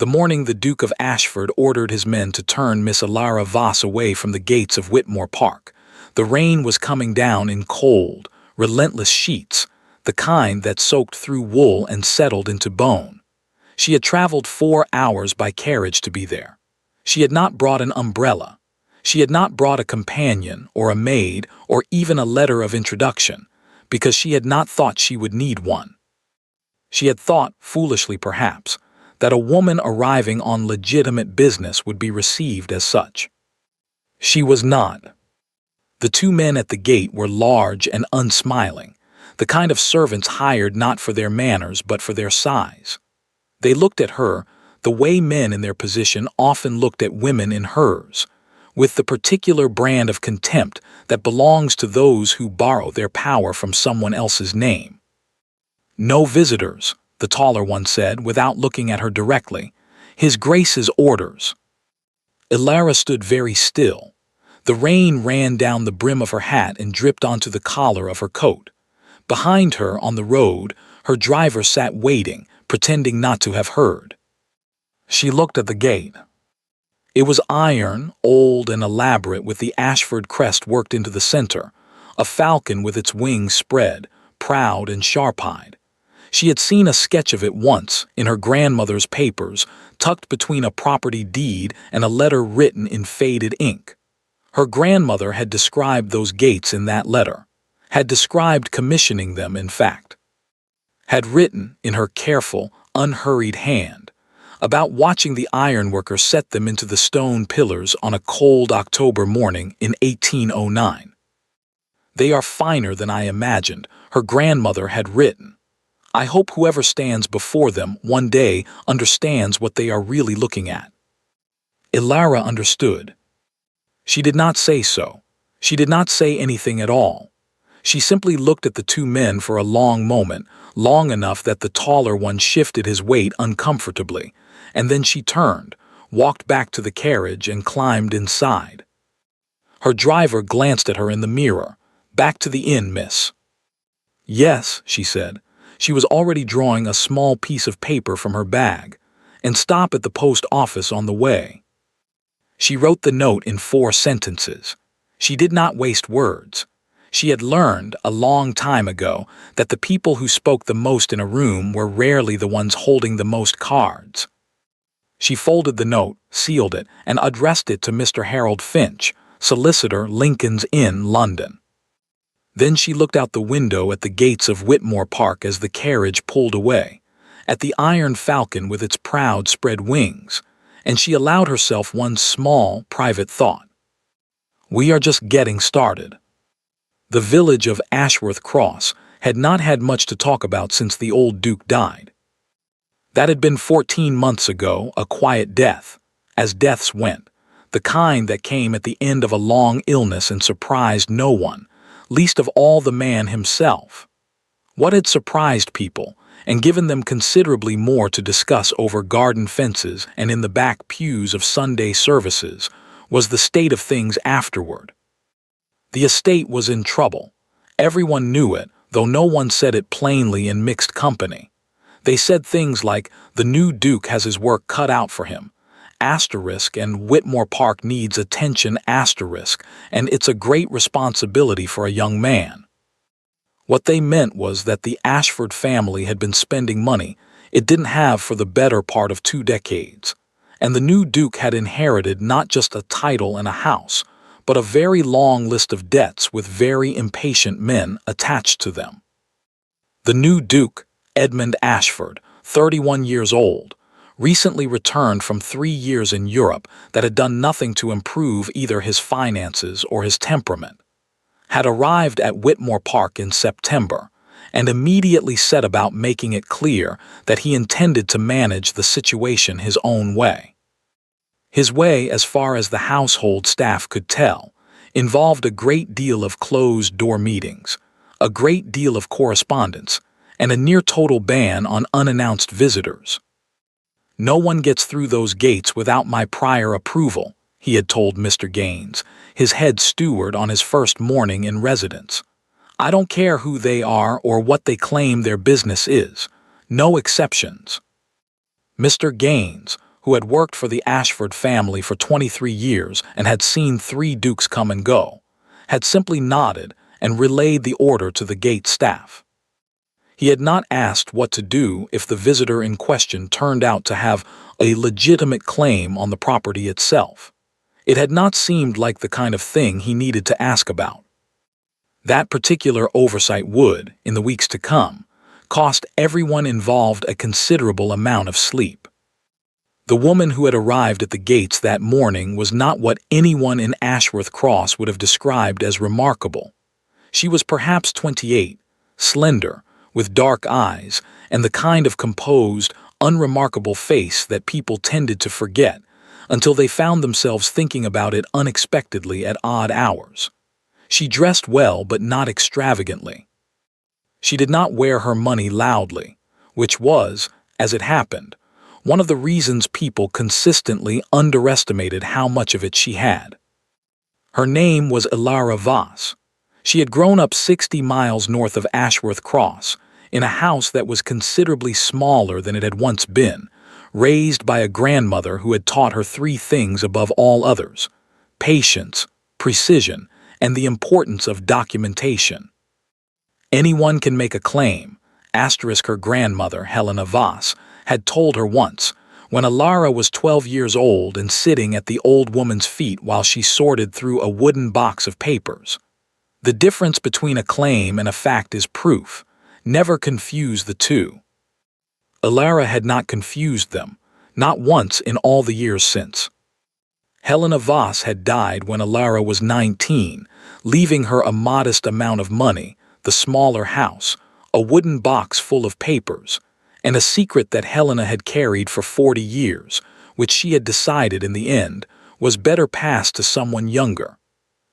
The morning the Duke of Ashford ordered his men to turn Miss Alara Voss away from the gates of Whitmore Park, the rain was coming down in cold, relentless sheets, the kind that soaked through wool and settled into bone. She had traveled 4 hours by carriage to be there. She had not brought an umbrella. She had not brought a companion or a maid or even a letter of introduction, because she had not thought she would need one. She had thought, foolishly perhaps, that a woman arriving on legitimate business would be received as such. She was not. The 2 men at the gate were large and unsmiling, the kind of servants hired not for their manners but for their size. They looked at her the way men in their position often looked at women in hers, with the particular brand of contempt that belongs to those who borrow their power from someone else's name. "No visitors," the taller one said without looking at her directly. "His Grace's orders." Alara stood very still. The rain ran down the brim of her hat and dripped onto the collar of her coat. Behind her, on the road, her driver sat waiting, pretending not to have heard. She looked at the gate. It was iron, old and elaborate, with the Ashford crest worked into the center, a falcon with its wings spread, proud and sharp-eyed. She had seen a sketch of it once in her grandmother's papers, tucked between a property deed and a letter written in faded ink. Her grandmother had described those gates in that letter, had described commissioning them, in fact, had written, in her careful, unhurried hand, about watching the ironworker set them into the stone pillars on a cold October morning in 1809. "They are finer than I imagined," her grandmother had written. "I hope whoever stands before them one day understands what they are really looking at." Alara understood. She did not say so. She did not say anything at all. She simply looked at the 2 men for a long moment, long enough that the taller one shifted his weight uncomfortably, and then she turned, walked back to the carriage, and climbed inside. Her driver glanced at her in the mirror. "Back to the inn, miss." "Yes," she said. She was already drawing a small piece of paper from her bag. "And stop at the post office on the way." She wrote the note in 4 sentences. She did not waste words. She had learned, a long time ago, that the people who spoke the most in a room were rarely the ones holding the most cards. She folded the note, sealed it, and addressed it to Mr. Harold Finch, solicitor, Lincoln's Inn, London. Then she looked out the window at the gates of Whitmore Park as the carriage pulled away, at the iron falcon with its proud spread wings, and she allowed herself one small, private thought. We are just getting started. The village of Ashworth Cross had not had much to talk about since the old Duke died. That had been 14 months ago, a quiet death, as deaths went, the kind that came at the end of a long illness and surprised no one, least of all the man himself. What had surprised people, and given them considerably more to discuss over garden fences and in the back pews of Sunday services, was the state of things afterward. The estate was in trouble. Everyone knew it, though no one said it plainly in mixed company. They said things like, "The new Duke has his work cut out for him," and "Whitmore Park needs attention," and "it's a great responsibility for a young man." What they meant was that the Ashford family had been spending money it didn't have for the better part of 2 decades, and the new Duke had inherited not just a title and a house, but a very long list of debts with very impatient men attached to them. The new Duke, Edmund Ashford, 31 years old, recently returned from 3 years in Europe that had done nothing to improve either his finances or his temperament, had arrived at Whitmore Park in September and immediately set about making it clear that he intended to manage the situation his own way. His way, as far as the household staff could tell, involved a great deal of closed-door meetings, a great deal of correspondence, and a near-total ban on unannounced visitors. "No one gets through those gates without my prior approval," he had told Mr. Gaines, his head steward on his first morning in residence. "I don't care who they are or what they claim their business is. No exceptions." Mr. Gaines, who had worked for the Ashford family for 23 years and had seen 3 dukes come and go, had simply nodded and relayed the order to the gate staff. He had not asked what to do if the visitor in question turned out to have a legitimate claim on the property itself. It had not seemed like the kind of thing he needed to ask about. That particular oversight would, in the weeks to come, cost everyone involved a considerable amount of sleep. The woman who had arrived at the gates that morning was not what anyone in Ashworth Cross would have described as remarkable. She was perhaps 28, slender, with dark eyes, and the kind of composed, unremarkable face that people tended to forget until they found themselves thinking about it unexpectedly at odd hours. She dressed well but not extravagantly. She did not wear her money loudly, which was, as it happened, one of the reasons people consistently underestimated how much of it she had. Her name was Ilara Voss. She had grown up 60 miles north of Ashworth Cross, in a house that was considerably smaller than it had once been, raised by a grandmother who had taught her 3 things above all others: patience, precision, and the importance of documentation. Anyone can make a claim, her grandmother, Helena Voss, had told her once, when Ilara was 12 years old and sitting at the old woman's feet while she sorted through a wooden box of papers. The difference between a claim and a fact is proof. Never confuse the two. Ilara had not confused them, not once in all the years since. Helena Voss had died when Ilara was 19, leaving her a modest amount of money, the smaller house, a wooden box full of papers, and a secret that Helena had carried for 40 years, which she had decided in the end was better passed to someone younger,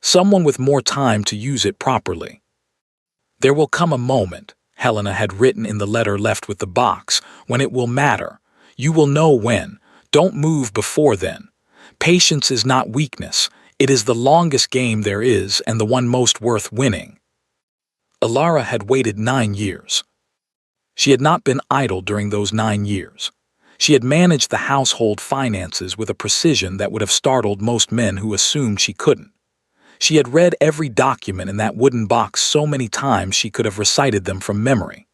someone with more time to use it properly. There will come a moment, Helena had written in the letter left with the box, when it will matter. You will know when. Don't move before then. Patience is not weakness. It is the longest game there is and the one most worth winning. Ilara had waited 9 years. She had not been idle during those 9 years. She had managed the household finances with a precision that would have startled most men who assumed she couldn't. She had read every document in that wooden box so many times she could have recited them from memory.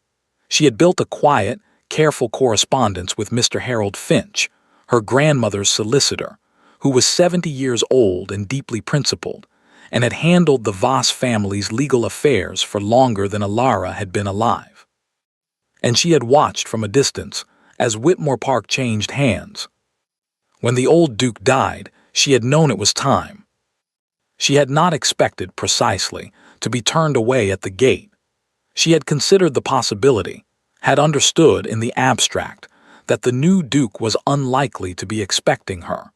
She had built a quiet, careful correspondence with Mr. Harold Finch, her grandmother's solicitor, who was 70 years old and deeply principled, and had handled the Voss family's legal affairs for longer than Ilara had been alive. And she had watched from a distance as Whitmore Park changed hands. When the old Duke died, she had known it was time. She had not expected, precisely, to be turned away at the gate. She had considered the possibility, had understood in the abstract, that the new Duke was unlikely to be expecting her,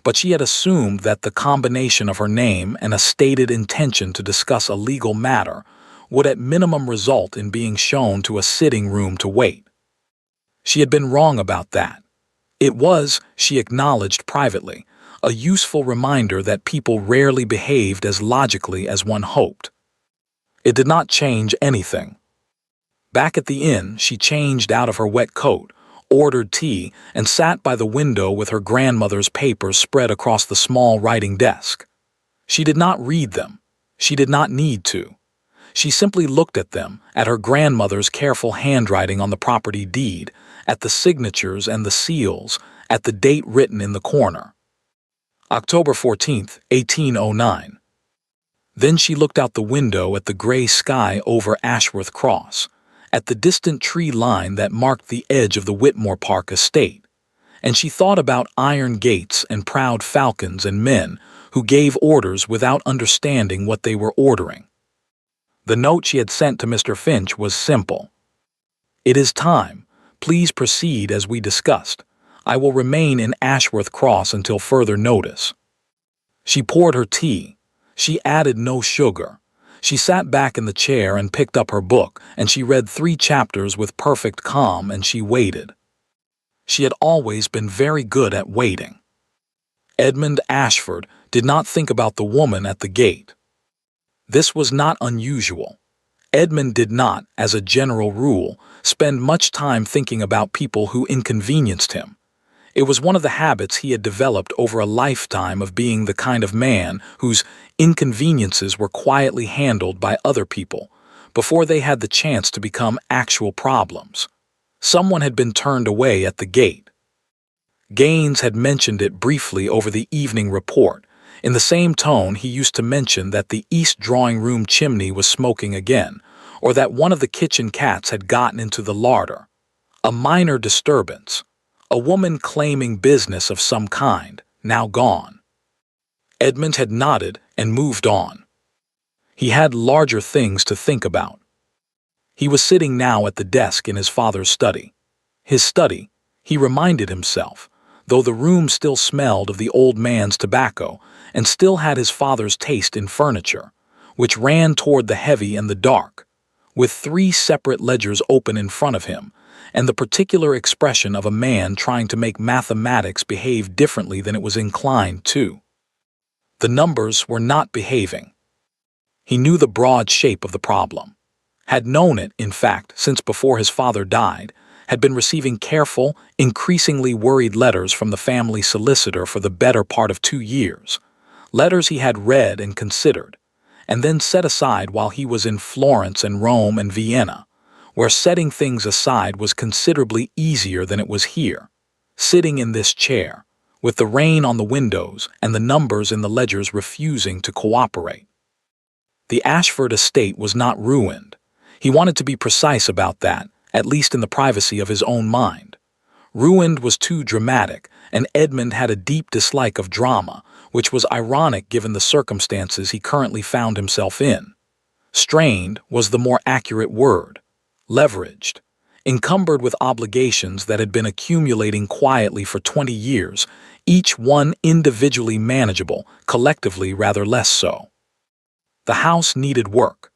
but she had assumed that the combination of her name and a stated intention to discuss a legal matter would at minimum result in being shown to a sitting room to wait. She had been wrong about that. It was, she acknowledged privately, a useful reminder that people rarely behaved as logically as one hoped. It did not change anything. Back at the inn, she changed out of her wet coat, ordered tea, and sat by the window with her grandmother's papers spread across the small writing desk. She did not read them. She did not need to. She simply looked at them, at her grandmother's careful handwriting on the property deed, at the signatures and the seals, at the date written in the corner. October 14th, 1809. Then she looked out the window at the gray sky over Ashworth Cross, at the distant tree line that marked the edge of the Whitmore Park estate, and she thought about iron gates and proud falcons and men who gave orders without understanding what they were ordering. The note she had sent to Mr. Finch was simple. "It is time. Please proceed as we discussed. I will remain in Ashworth Cross until further notice." She poured her tea. She added no sugar. She sat back in the chair and picked up her book, and she read 3 chapters with perfect calm, and she waited. She had always been very good at waiting. Edmund Ashford did not think about the woman at the gate. This was not unusual. Edmund did not, as a general rule, spend much time thinking about people who inconvenienced him. It was one of the habits he had developed over a lifetime of being the kind of man whose inconveniences were quietly handled by other people before they had the chance to become actual problems. Someone had been turned away at the gate. Gaines had mentioned it briefly over the evening report, in the same tone he used to mention that the east drawing room chimney was smoking again, or that one of the kitchen cats had gotten into the larder. A minor disturbance. A woman claiming business of some kind, now gone. Edmund had nodded and moved on. He had larger things to think about. He was sitting now at the desk in his father's study. His study, he reminded himself, though the room still smelled of the old man's tobacco and still had his father's taste in furniture, which ran toward the heavy and the dark, with 3 separate ledgers open in front of him, and the particular expression of a man trying to make mathematics behave differently than it was inclined to. The numbers were not behaving. He knew the broad shape of the problem, had known it, in fact, since before his father died, had been receiving careful, increasingly worried letters from the family solicitor for the better part of 2 years, letters he had read and considered, and then set aside while he was in Florence and Rome and Vienna, where setting things aside was considerably easier than it was here, sitting in this chair, with the rain on the windows and the numbers in the ledgers refusing to cooperate. The Ashford estate was not ruined. He wanted to be precise about that, at least in the privacy of his own mind. Ruined was too dramatic, and Edmund had a deep dislike of drama, which was ironic given the circumstances he currently found himself in. Strained was the more accurate word. Leveraged, encumbered with obligations that had been accumulating quietly for 20 years, each one individually manageable, collectively rather less so. The house needed work.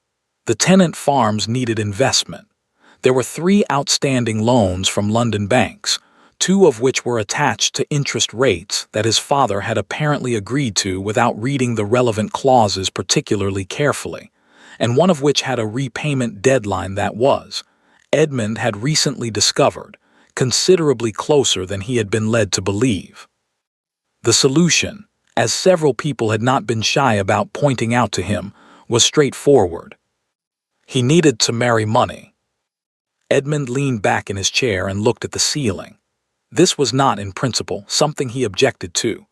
The tenant farms needed investment. There were 3 outstanding loans from London banks, 2 of which were attached to interest rates that his father had apparently agreed to without reading the relevant clauses particularly carefully, and one of which had a repayment deadline that was, Edmund had recently discovered, considerably closer than he had been led to believe. The solution, as several people had not been shy about pointing out to him, was straightforward. He needed to marry money. Edmund leaned back in his chair and looked at the ceiling. This was not, in principle, something he objected to.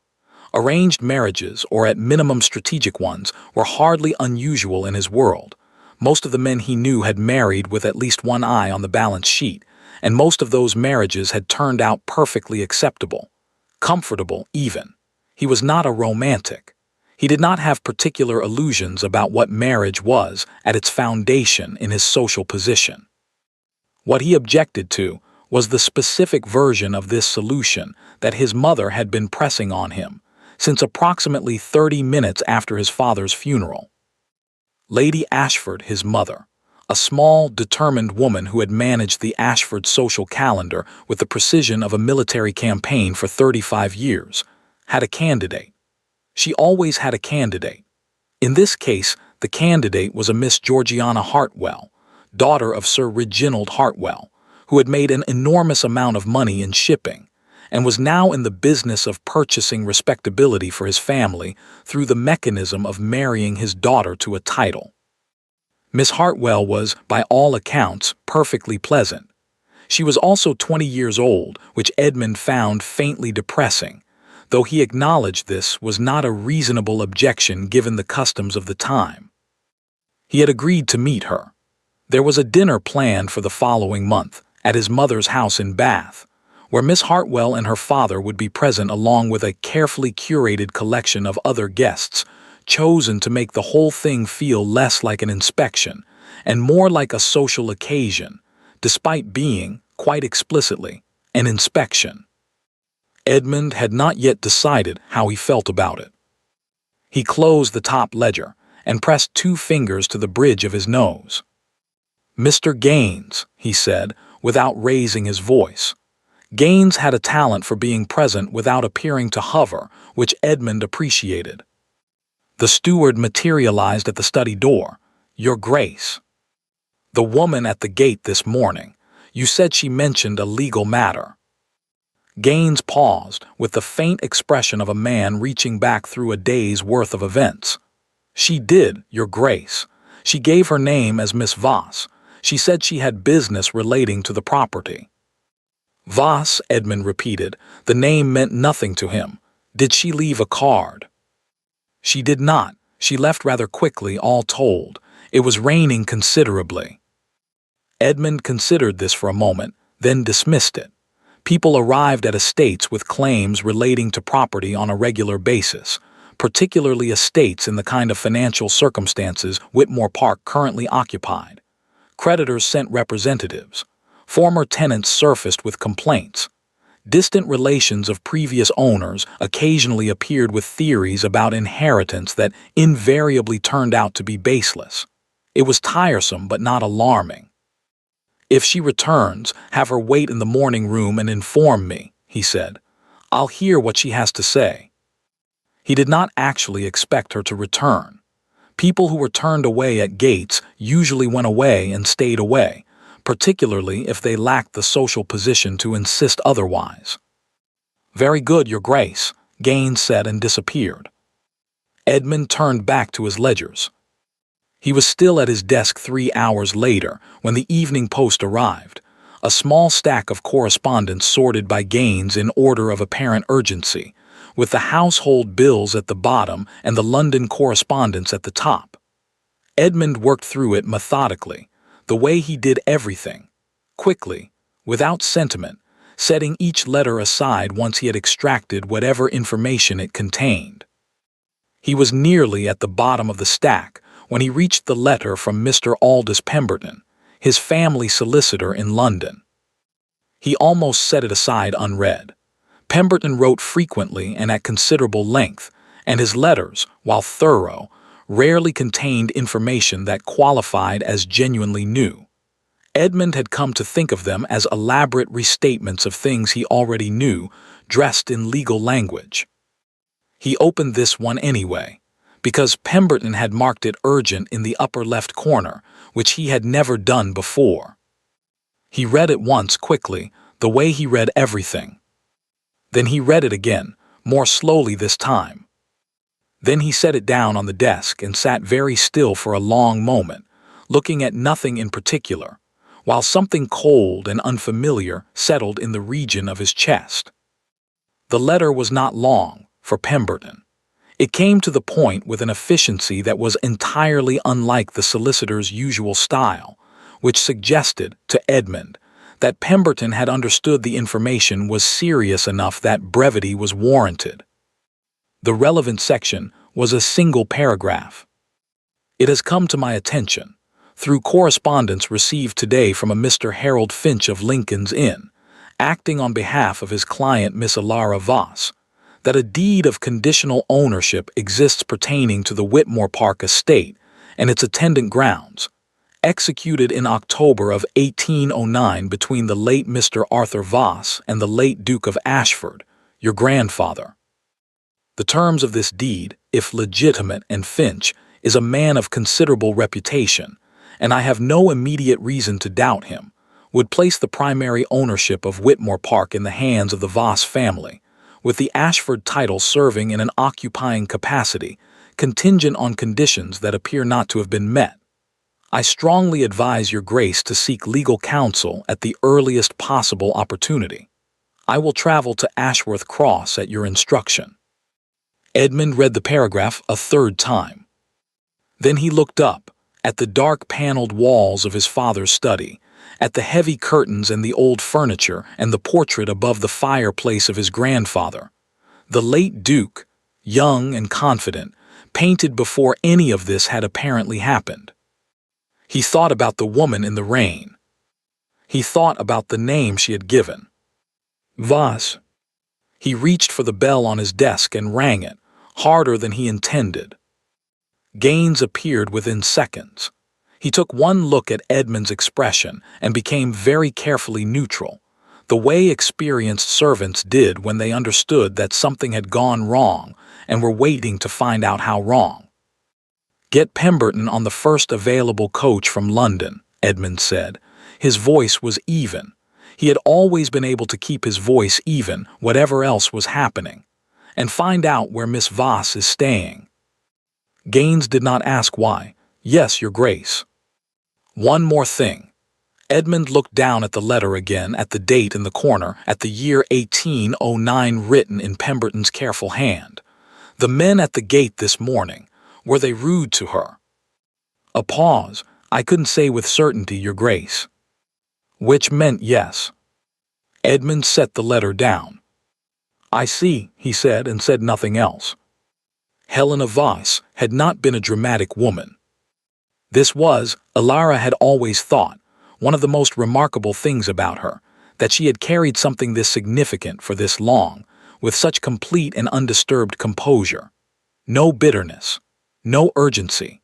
Arranged marriages, or at minimum strategic ones, were hardly unusual in his world. Most of the men he knew had married with at least one eye on the balance sheet, and most of those marriages had turned out perfectly acceptable, comfortable even. He was not a romantic. He did not have particular illusions about what marriage was at its foundation in his social position. What he objected to was the specific version of this solution that his mother had been pressing on him since approximately 30 minutes after his father's funeral. Lady Ashford, his mother, a small, determined woman who had managed the Ashford social calendar with the precision of a military campaign for 35 years, had a candidate. She always had a candidate. In this case, the candidate was a Miss Georgiana Hartwell, daughter of Sir Reginald Hartwell, who had made an enormous amount of money in shipping, and was now in the business of purchasing respectability for his family through the mechanism of marrying his daughter to a title. Miss Hartwell was, by all accounts, perfectly pleasant. She was also 20 years old, which Edmund found faintly depressing, though he acknowledged this was not a reasonable objection given the customs of the time. He had agreed to meet her. There was a dinner planned for the following month at his mother's house in Bath, where Miss Hartwell and her father would be present along with a carefully curated collection of other guests, chosen to make the whole thing feel less like an inspection and more like a social occasion, despite being, quite explicitly, an inspection. Edmund had not yet decided how he felt about it. He closed the top ledger and pressed 2 fingers to the bridge of his nose. "Mr. Gaines," he said, without raising his voice. Gaines had a talent for being present without appearing to hover, which Edmund appreciated. The steward materialized at the study door. "Your Grace." "The woman at the gate this morning. You said she mentioned a legal matter." Gaines paused, with the faint expression of a man reaching back through a day's worth of events. "She did, Your Grace. She gave her name as Miss Voss. She said she had business relating to the property." "Voss," Edmund repeated. The name meant nothing to him. "Did she leave a card?" "She did not. She left rather quickly, all told. It was raining considerably." Edmund considered this for a moment, then dismissed it. People arrived at estates with claims relating to property on a regular basis, particularly estates in the kind of financial circumstances Whitmore Park currently occupied. Creditors sent representatives. Former tenants surfaced with complaints. Distant relations of previous owners occasionally appeared with theories about inheritance that invariably turned out to be baseless. It was tiresome but not alarming. "If she returns, have her wait in the morning room and inform me," he said. "I'll hear what she has to say." He did not actually expect her to return. People who were turned away at gates usually went away and stayed away, particularly if they lacked the social position to insist otherwise. "Very good, Your Grace," Gaines said and disappeared. Edmund turned back to his ledgers. He was still at his desk 3 hours later when the Evening Post arrived, a small stack of correspondence sorted by Gaines in order of apparent urgency, with the household bills at the bottom and the London correspondence at the top. Edmund worked through it methodically, the way he did everything, quickly, without sentiment, setting each letter aside once he had extracted whatever information it contained. He was nearly at the bottom of the stack when he reached the letter from Mr. Aldous Pemberton, his family solicitor in London. He almost set it aside unread. Pemberton wrote frequently and at considerable length, and his letters, while thorough, rarely contained information that qualified as genuinely new. Edmund had come to think of them as elaborate restatements of things he already knew, dressed in legal language. He opened this one anyway, because Pemberton had marked it urgent in the upper left corner, which he had never done before. He read it once quickly, the way he read everything. Then he read it again, more slowly this time. Then he set it down on the desk and sat very still for a long moment, looking at nothing in particular, while something cold and unfamiliar settled in the region of his chest. The letter was not long, for Pemberton. It came to the point with an efficiency that was entirely unlike the solicitor's usual style, which suggested to Edmund that Pemberton had understood the information was serious enough that brevity was warranted. The relevant section was a single paragraph. "It has come to my attention, through correspondence received today from a Mr. Harold Finch of Lincoln's Inn, acting on behalf of his client Miss Alara Voss, that a deed of conditional ownership exists pertaining to the Whitmore Park estate and its attendant grounds, executed in October of 1809 between the late Mr. Arthur Voss and the late Duke of Ashford, your grandfather. The terms of this deed, if legitimate and Finch, is a man of considerable reputation, and I have no immediate reason to doubt him, would place the primary ownership of Whitmore Park in the hands of the Voss family, with the Ashford title serving in an occupying capacity, contingent on conditions that appear not to have been met. I strongly advise Your Grace to seek legal counsel at the earliest possible opportunity. I will travel to Ashworth Cross at your instruction." Edmund read the paragraph a third time. Then he looked up, at the dark paneled walls of his father's study, at the heavy curtains and the old furniture and the portrait above the fireplace of his grandfather. The late Duke, young and confident, painted before any of this had apparently happened. He thought about the woman in the rain. He thought about the name she had given. Voss. He reached for the bell on his desk and rang it, harder than he intended. Gaines appeared within seconds. He took one look at Edmund's expression and became very carefully neutral, the way experienced servants did when they understood that something had gone wrong and were waiting to find out how wrong. "Get Pemberton on the first available coach from London," Edmund said. His voice was even. He had always been able to keep his voice even, whatever else was happening, and find out where Miss Voss is staying. Gaines did not ask why. Yes, Your Grace. One more thing. Edmund looked down at the letter again, at the date in the corner, at the year 1809 written in Pemberton's careful hand. The men at the gate this morning, were they rude to her? A pause. I couldn't say with certainty, Your Grace. Which meant yes. Edmund set the letter down. I see, he said, and said nothing else. Helena Voss had not been a dramatic woman. This was, Alara had always thought, one of the most remarkable things about her, that she had carried something this significant for this long, with such complete and undisturbed composure. No bitterness, no urgency,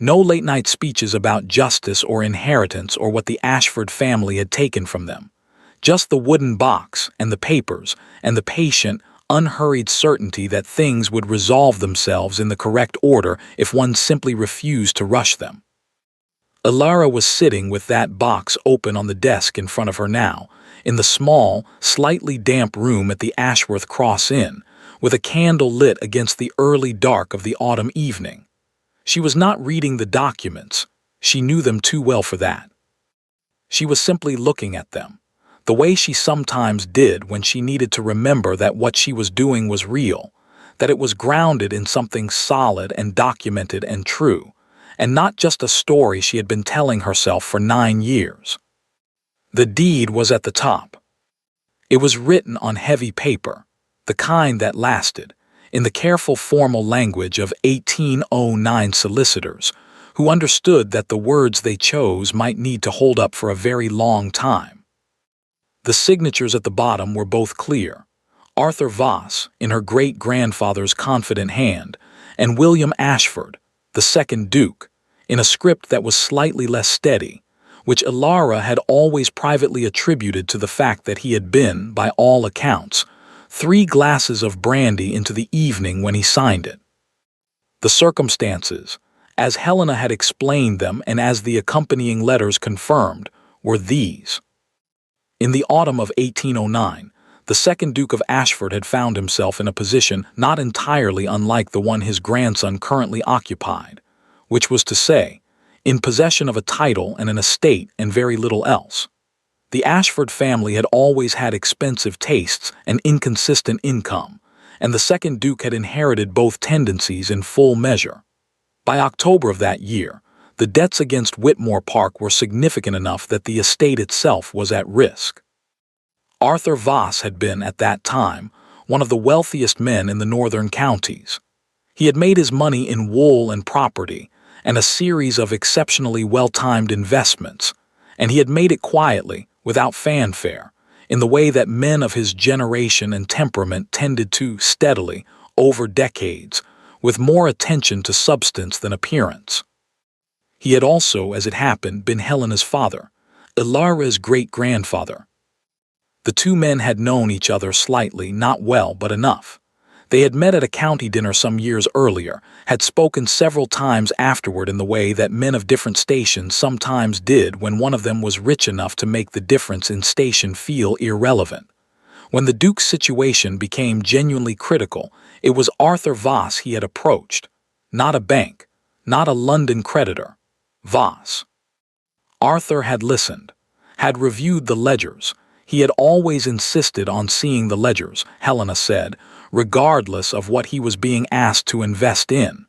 no late-night speeches about justice or inheritance or what the Ashford family had taken from them. Just the wooden box and the papers and the patient, unhurried certainty that things would resolve themselves in the correct order if one simply refused to rush them. Alara was sitting with that box open on the desk in front of her now, in the small, slightly damp room at the Ashworth Cross Inn, with a candle lit against the early dark of the autumn evening. She was not reading the documents. She knew them too well for that. She was simply looking at them, the way she sometimes did when she needed to remember that what she was doing was real, that it was grounded in something solid and documented and true, and not just a story she had been telling herself for 9 years. The deed was at the top. It was written on heavy paper, the kind that lasted, in the careful formal language of 1809 solicitors, who understood that the words they chose might need to hold up for a very long time. The signatures at the bottom were both clear: Arthur Voss, in her great-grandfather's confident hand, and William Ashford, the second Duke, in a script that was slightly less steady, which Alara had always privately attributed to the fact that he had been, by all accounts, 3 glasses of brandy into the evening when he signed it. The circumstances, as Helena had explained them and as the accompanying letters confirmed, were these. In the autumn of 1809, the second Duke of Ashford had found himself in a position not entirely unlike the one his grandson currently occupied, which was to say, in possession of a title and an estate and very little else. The Ashford family had always had expensive tastes and inconsistent income, and the second Duke had inherited both tendencies in full measure. By October of that year, the debts against Whitmore Park were significant enough that the estate itself was at risk. Arthur Voss had been, at that time, one of the wealthiest men in the northern counties. He had made his money in wool and property, and a series of exceptionally well-timed investments, and he had made it quietly, without fanfare, in the way that men of his generation and temperament tended to steadily, over decades, with more attention to substance than appearance. He had also, as it happened, been Helena's father, Alara's great-grandfather. The two men had known each other slightly, not well, but enough. They had met at a county dinner some years earlier, had spoken several times afterward in the way that men of different stations sometimes did when one of them was rich enough to make the difference in station feel irrelevant. When the Duke's situation became genuinely critical, it was Arthur Voss he had approached. Not a bank, not a London creditor. Voss. Arthur had listened, had reviewed the ledgers. He had always insisted on seeing the ledgers, Helena said, regardless of what he was being asked to invest in,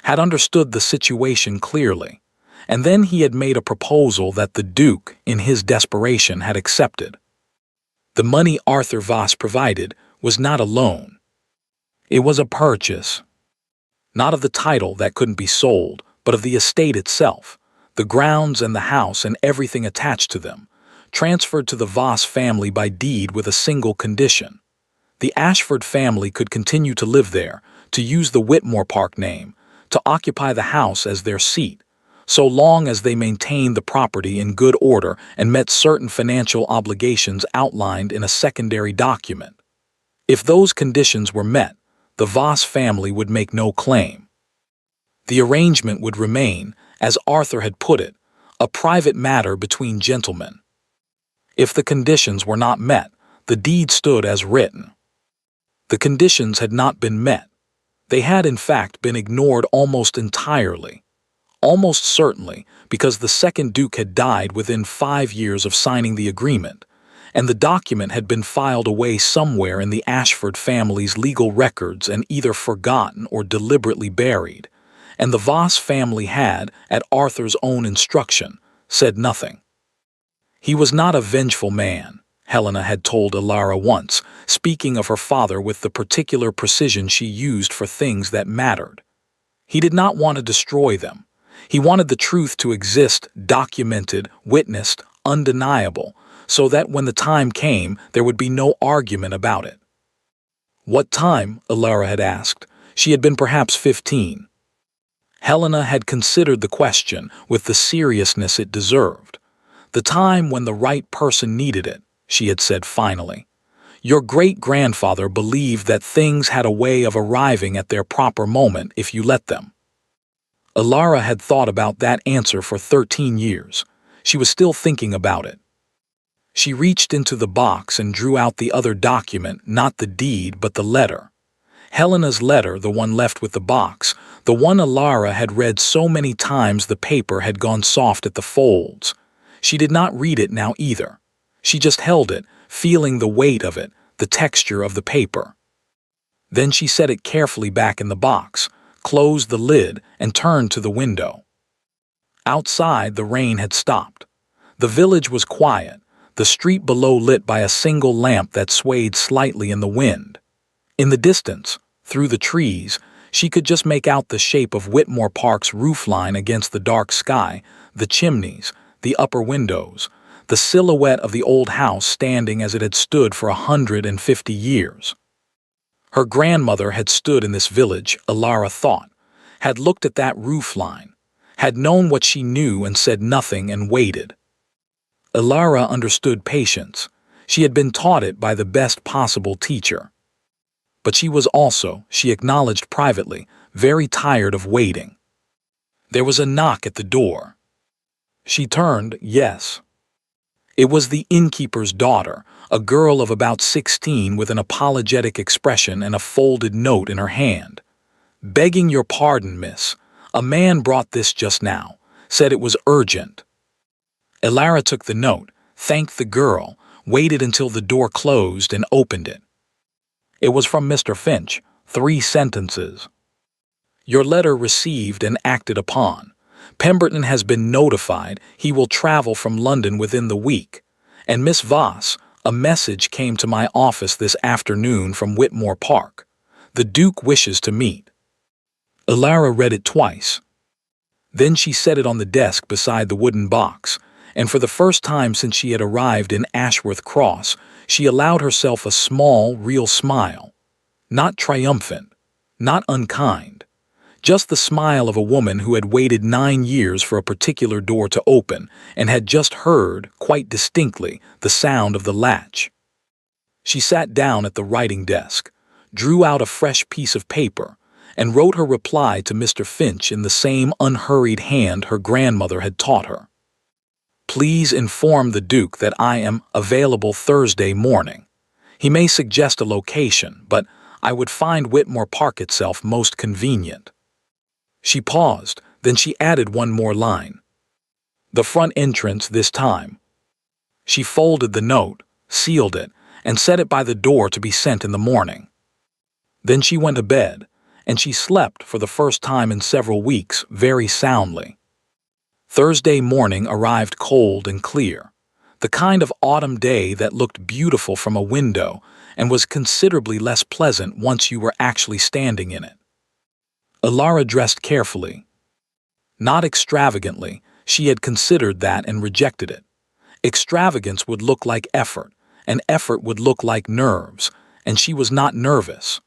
had understood the situation clearly, and then he had made a proposal that the Duke, in his desperation, had accepted. The money Arthur Voss provided was not a loan. It was a purchase. Not of the title that couldn't be sold, but of the estate itself, the grounds and the house and everything attached to them, transferred to the Voss family by deed with a single condition. The Ashford family could continue to live there, to use the Whitmore Park name, to occupy the house as their seat, so long as they maintained the property in good order and met certain financial obligations outlined in a secondary document. If those conditions were met, the Voss family would make no claim. The arrangement would remain, as Arthur had put it, a private matter between gentlemen. If the conditions were not met, the deed stood as written. The conditions had not been met. They had in fact been ignored almost entirely. Almost certainly because the second Duke had died within 5 years of signing the agreement, and the document had been filed away somewhere in the Ashford family's legal records and either forgotten or deliberately buried, and the Voss family had, at Arthur's own instruction, said nothing. He was not a vengeful man, Helena had told Alara once, speaking of her father with the particular precision she used for things that mattered. He did not want to destroy them. He wanted the truth to exist, documented, witnessed, undeniable, so that when the time came, there would be no argument about it. What time? Alara had asked. She had been perhaps 15. Helena had considered the question with the seriousness it deserved. The time when the right person needed it, she had said finally. Your great-grandfather believed that things had a way of arriving at their proper moment if you let them. Alara had thought about that answer for 13 years. She was still thinking about it. She reached into the box and drew out the other document, not the deed but the letter. Helena's letter, the one left with the box, the one Alara had read so many times the paper had gone soft at the folds. She did not read it now either. She just held it, feeling the weight of it, the texture of the paper. Then she set it carefully back in the box, closed the lid, and turned to the window. Outside, the rain had stopped. The village was quiet, the street below lit by a single lamp that swayed slightly in the wind. In the distance, through the trees, she could just make out the shape of Whitmore Park's roofline against the dark sky, the chimneys, the upper windows, the silhouette of the old house standing as it had stood for 150 years. Her grandmother had stood in this village, Alara thought, had looked at that roofline, had known what she knew and said nothing and waited. Alara understood patience. She had been taught it by the best possible teacher. But she was also, she acknowledged privately, very tired of waiting. There was a knock at the door. She turned, yes. It was the innkeeper's daughter, a girl of about 16 with an apologetic expression and a folded note in her hand. Begging your pardon, miss. A man brought this just now, said it was urgent. Alara took the note, thanked the girl, waited until the door closed and opened it. It was from Mr. Finch, 3 sentences. Your letter received and acted upon. Pemberton has been notified he will travel from London within the week. And Miss Voss, a message came to my office this afternoon from Whitmore Park. The Duke wishes to meet. Alara read it twice. Then she set it on the desk beside the wooden box, and for the first time since she had arrived in Ashworth Cross, she allowed herself a small, real smile. Not triumphant, not unkind. Just the smile of a woman who had waited 9 years for a particular door to open and had just heard, quite distinctly, the sound of the latch. She sat down at the writing desk, drew out a fresh piece of paper, and wrote her reply to Mr. Finch in the same unhurried hand her grandmother had taught her. Please inform the Duke that I am available Thursday morning. He may suggest a location, but I would find Whitmore Park itself most convenient. She paused, then she added one more line. The front entrance this time. She folded the note, sealed it, and set it by the door to be sent in the morning. Then she went to bed, and she slept for the first time in several weeks very soundly. Thursday morning arrived cold and clear, the kind of autumn day that looked beautiful from a window and was considerably less pleasant once you were actually standing in it. Alara dressed carefully. Not extravagantly, she had considered that and rejected it. Extravagance would look like effort, and effort would look like nerves, and she was not nervous.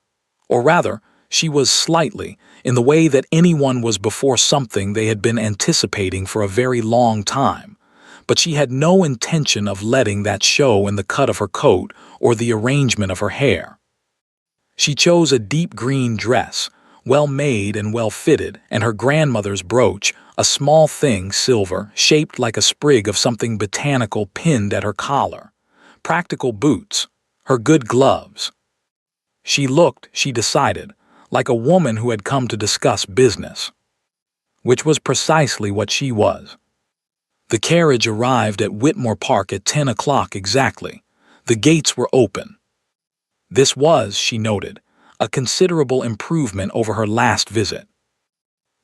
Or rather, she was slightly, in the way that anyone was before something they had been anticipating for a very long time, but she had no intention of letting that show in the cut of her coat or the arrangement of her hair. She chose a deep green dress, well made and well fitted, and her grandmother's brooch, a small thing, silver, shaped like a sprig of something botanical pinned at her collar. Practical boots, her good gloves. She looked, she decided, like a woman who had come to discuss business. Which was precisely what she was. The carriage arrived at Whitmore Park at 10 o'clock exactly. The gates were open. This was, she noted, a considerable improvement over her last visit.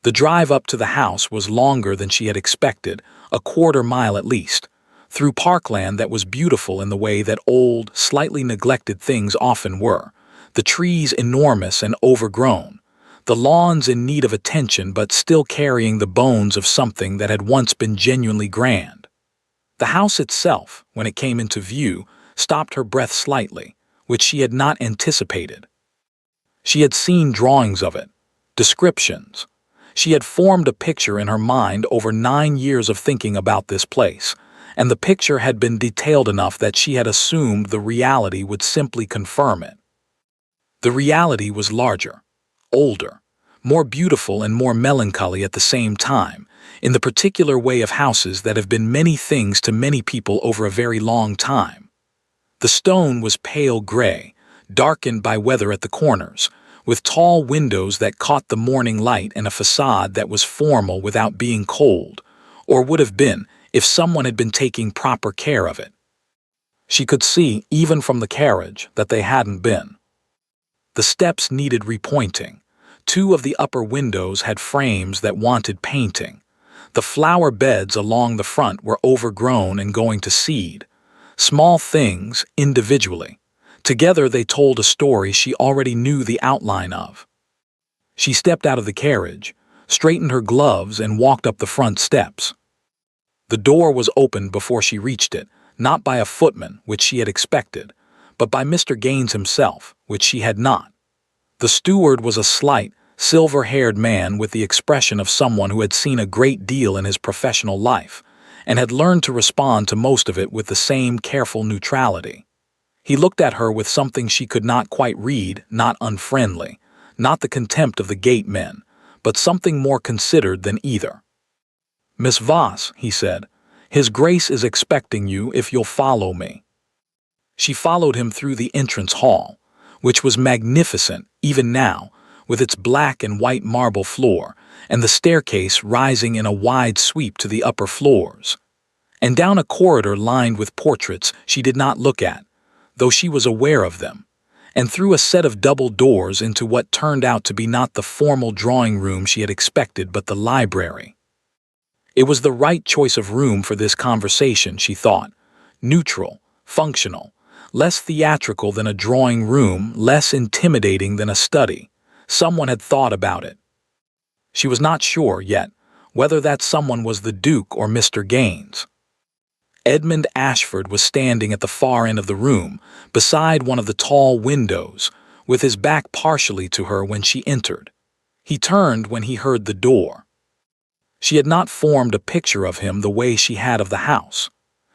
The drive up to the house was longer than she had expected, a quarter-mile at least, through parkland that was beautiful in the way that old, slightly neglected things often were, the trees enormous and overgrown, the lawns in need of attention but still carrying the bones of something that had once been genuinely grand. The house itself, when it came into view, stopped her breath slightly, which she had not anticipated. She had seen drawings of it, descriptions. She had formed a picture in her mind over 9 years of thinking about this place, and the picture had been detailed enough that she had assumed the reality would simply confirm it. The reality was larger, older, more beautiful and more melancholy at the same time, in the particular way of houses that have been many things to many people over a very long time. The stone was pale gray, darkened by weather at the corners, with tall windows that caught the morning light and a facade that was formal without being cold, or would have been if someone had been taking proper care of it. She could see, even from the carriage, that they hadn't been. The steps needed repointing. 2 of the upper windows had frames that wanted painting. The flower beds along the front were overgrown and going to seed. Small things, individually. Together they told a story she already knew the outline of. She stepped out of the carriage, straightened her gloves and walked up the front steps. The door was opened before she reached it, not by a footman, which she had expected, but by Mr. Gaines himself, which she had not. The steward was a slight, silver-haired man with the expression of someone who had seen a great deal in his professional life, and had learned to respond to most of it with the same careful neutrality. He looked at her with something she could not quite read, not unfriendly, not the contempt of the gate men, but something more considered than either. "Miss Voss," he said, "His Grace is expecting you if you'll follow me." She followed him through the entrance hall, which was magnificent even now, with its black and white marble floor, and the staircase rising in a wide sweep to the upper floors, and down a corridor lined with portraits she did not look at, though she was aware of them, and through a set of double doors into what turned out to be not the formal drawing room she had expected but the library. It was the right choice of room for this conversation, she thought, neutral, functional, less theatrical than a drawing room, less intimidating than a study. Someone had thought about it. She was not sure, yet, whether that someone was the Duke or Mr. Gaines. Edmund Ashford was standing at the far end of the room, beside one of the tall windows, with his back partially to her when she entered. He turned when he heard the door. She had not formed a picture of him the way she had of the house.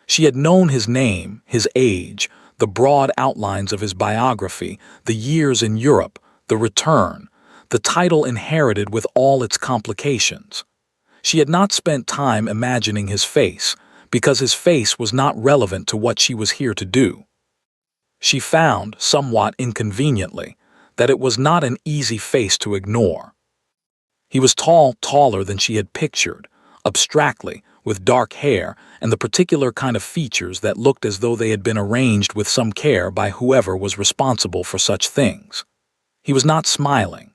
She had known his name, his age, the broad outlines of his biography, the years in Europe, the return, the title inherited with all its complications. She had not spent time imagining his face, because his face was not relevant to what she was here to do. She found, somewhat inconveniently, that it was not an easy face to ignore. He was tall, taller than she had pictured, abstractly, with dark hair and the particular kind of features that looked as though they had been arranged with some care by whoever was responsible for such things. He was not smiling.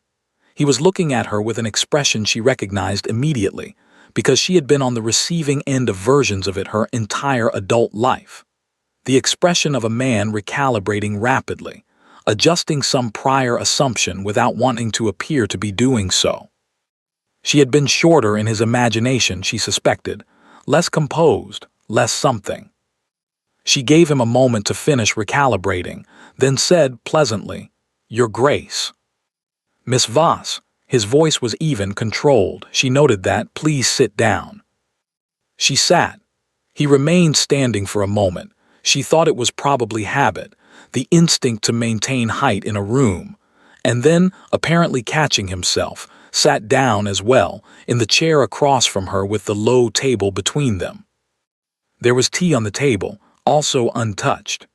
He was looking at her with an expression she recognized immediately, because she had been on the receiving end of versions of it her entire adult life. The expression of a man recalibrating rapidly, adjusting some prior assumption without wanting to appear to be doing so. She had been shorter in his imagination, she suspected, less composed, less something. She gave him a moment to finish recalibrating, then said pleasantly, "Your Grace." "Miss Voss," his voice was even, controlled. She noted that. "Please sit down." She sat. He remained standing for a moment. She thought it was probably habit, the instinct to maintain height in a room, and then, apparently catching himself, sat down as well, in the chair across from her with the low table between them. There was tea on the table, also untouched.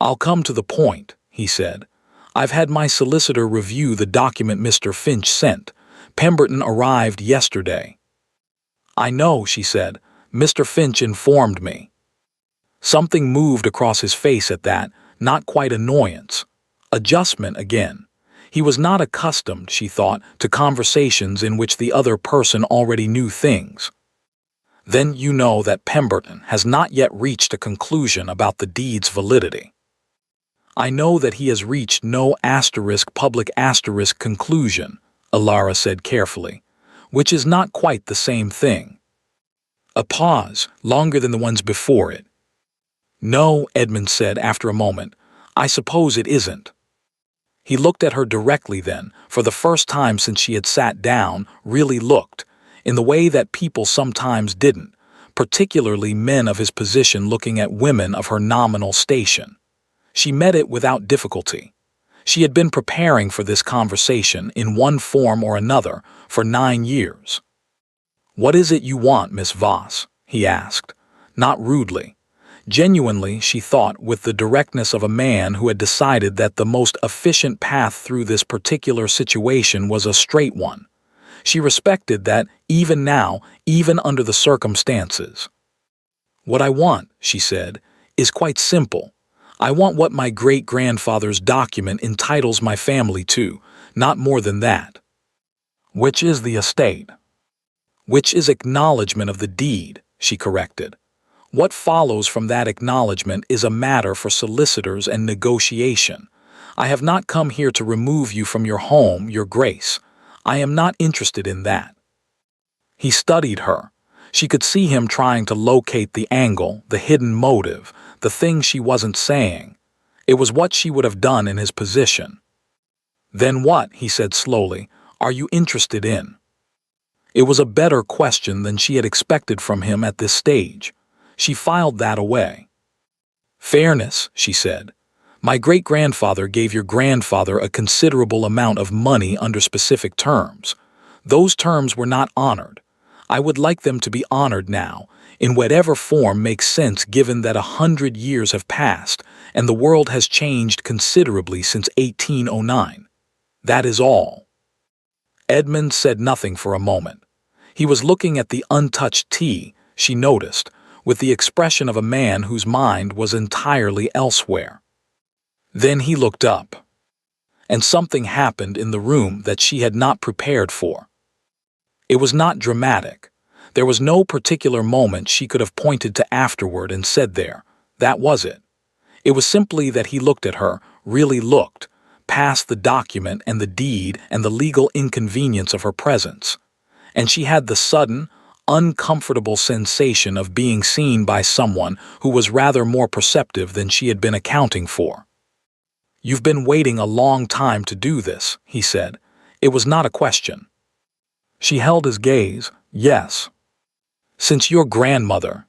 "I'll come to the point," he said. "I've had my solicitor review the document Mr. Finch sent. Pemberton arrived yesterday." "I know," she said. "Mr. Finch informed me." Something moved across his face at that, not quite annoyance. Adjustment again. He was not accustomed, she thought, to conversations in which the other person already knew things. "Then you know that Pemberton has not yet reached a conclusion about the deed's validity." "I know that he has reached no public conclusion," Alara said carefully, "which is not quite the same thing." A pause, longer than the ones before it. "No," Edmund said after a moment, "I suppose it isn't." He looked at her directly then, for the first time since she had sat down, really looked, in the way that people sometimes didn't, particularly men of his position looking at women of her nominal station. She met it without difficulty. She had been preparing for this conversation in one form or another for 9 years. "What is it you want, Miss Voss?" he asked, not rudely. Genuinely, she thought, with the directness of a man who had decided that the most efficient path through this particular situation was a straight one. She respected that even now, even under the circumstances. "What I want," she said, "is quite simple. I want what my great-grandfather's document entitles my family to, not more than that." "Which is the estate?" "Which is acknowledgment of the deed," she corrected. "What follows from that acknowledgment is a matter for solicitors and negotiation. I have not come here to remove you from your home, Your Grace. I am not interested in that." He studied her. She could see him trying to locate the angle, the hidden motive, the thing she wasn't saying. It was what she would have done in his position. "Then what," he said slowly, "are you interested in?" It was a better question than she had expected from him at this stage. She filed that away. "Fairness," she said. "My great-grandfather gave your grandfather a considerable amount of money under specific terms. Those terms were not honored. I would like them to be honored now, in whatever form makes sense given that 100 years have passed and the world has changed considerably since 1809. That is all." Edmund said nothing for a moment. He was looking at the untouched tea, she noticed, with the expression of a man whose mind was entirely elsewhere. Then he looked up. And something happened in the room that she had not prepared for. It was not dramatic. There was no particular moment she could have pointed to afterward and said there, "That was it." It was simply that he looked at her, really looked, past the document and the deed and the legal inconvenience of her presence. And she had the sudden, uncomfortable sensation of being seen by someone who was rather more perceptive than she had been accounting for. "You've been waiting a long time to do this," he said. It was not a question. She held his gaze. "Yes." "Since your grandmother."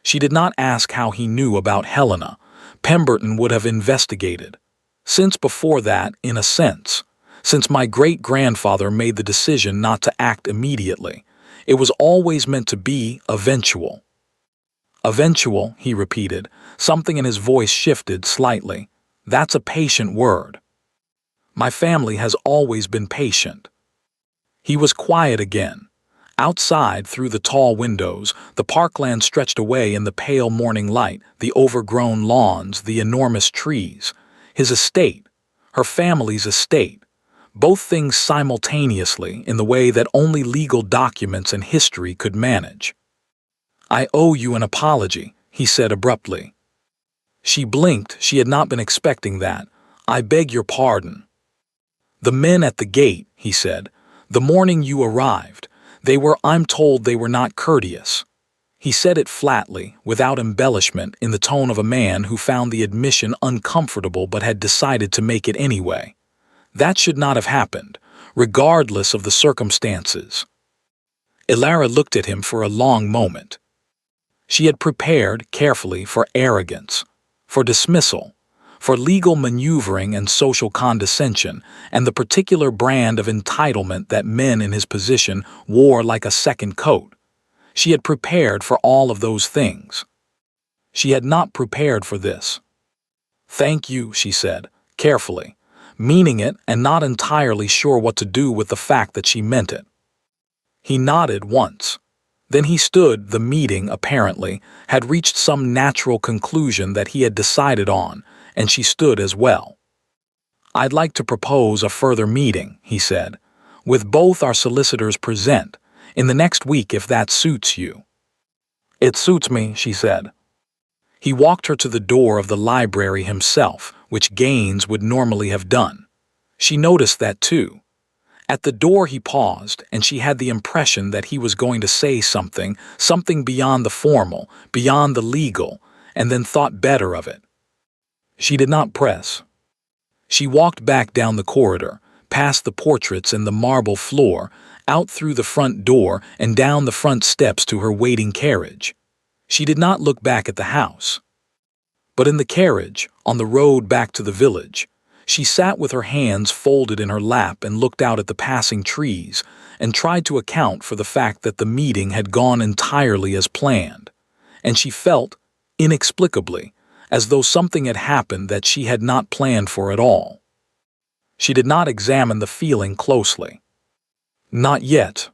She did not ask how he knew about Helena. Pemberton would have investigated. "Since before that, in a sense. Since my great-grandfather made the decision not to act immediately. It was always meant to be eventual." "Eventual," he repeated. Something in his voice shifted slightly. "That's a patient word." "My family has always been patient." He was quiet again. Outside, through the tall windows, the parkland stretched away in the pale morning light, the overgrown lawns, the enormous trees. His estate, her family's estate. Both things simultaneously in the way that only legal documents and history could manage. "I owe you an apology," he said abruptly. She blinked. She had not been expecting that. "I beg your pardon." "The men at the gate," he said, "the morning you arrived, I'm told they were not courteous." He said it flatly, without embellishment, in the tone of a man who found the admission uncomfortable but had decided to make it anyway. That should not have happened, regardless of the circumstances. Alara looked at him for a long moment. She had prepared, carefully, for arrogance, for dismissal, for legal maneuvering and social condescension, and the particular brand of entitlement that men in his position wore like a second coat. She had prepared for all of those things. She had not prepared for this. "Thank you," she said, carefully, meaning it and not entirely sure what to do with the fact that she meant it. He nodded once. Then he stood. The meeting, apparently, had reached some natural conclusion that he had decided on, and she stood as well. "I'd like to propose a further meeting," he said, "with both our solicitors present, in the next week if that suits you." "It suits me," she said. He walked her to the door of the library himself, which Gaines would normally have done. She noticed that too. At the door he paused, and she had the impression that he was going to say something beyond the formal, beyond the legal, and then thought better of it. She did not press. She walked back down the corridor, past the portraits and the marble floor, out through the front door and down the front steps to her waiting carriage. She did not look back at the house. But in the carriage, on the road back to the village, she sat with her hands folded in her lap and looked out at the passing trees and tried to account for the fact that the meeting had gone entirely as planned, and she felt, inexplicably, as though something had happened that she had not planned for at all. She did not examine the feeling closely. Not yet.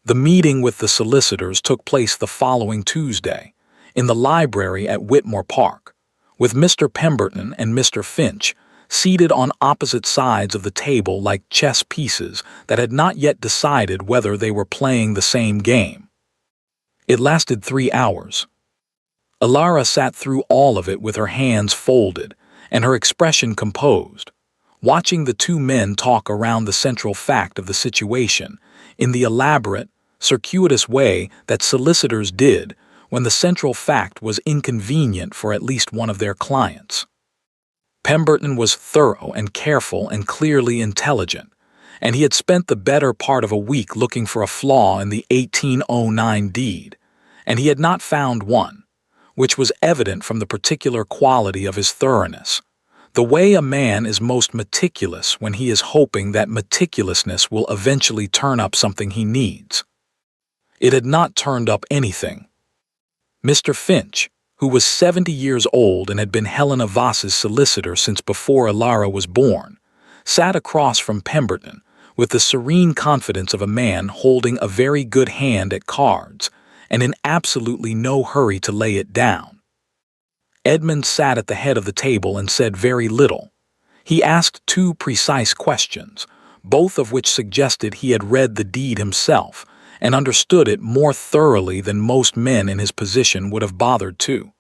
The meeting with the solicitors took place the following Tuesday, in the library at Whitmore Park, with Mr. Pemberton and Mr. Finch seated on opposite sides of the table like chess pieces that had not yet decided whether they were playing the same game. It lasted 3 hours. Alara sat through all of it with her hands folded and her expression composed, watching the two men talk around the central fact of the situation in the elaborate, circuitous way that solicitors did when the central fact was inconvenient for at least one of their clients. Pemberton was thorough and careful and clearly intelligent, and he had spent the better part of a week looking for a flaw in the 1809 deed, and he had not found one, which was evident from the particular quality of his thoroughness, the way a man is most meticulous when he is hoping that meticulousness will eventually turn up something he needs. It had not turned up anything. Mr. Finch, who was 70 years old and had been Helena Voss's solicitor since before Alara was born, sat across from Pemberton with the serene confidence of a man holding a very good hand at cards and in absolutely no hurry to lay it down. Edmund sat at the head of the table and said very little. He asked 2 precise questions, both of which suggested he had read the deed himself and understood it more thoroughly than most men in his position would have bothered to.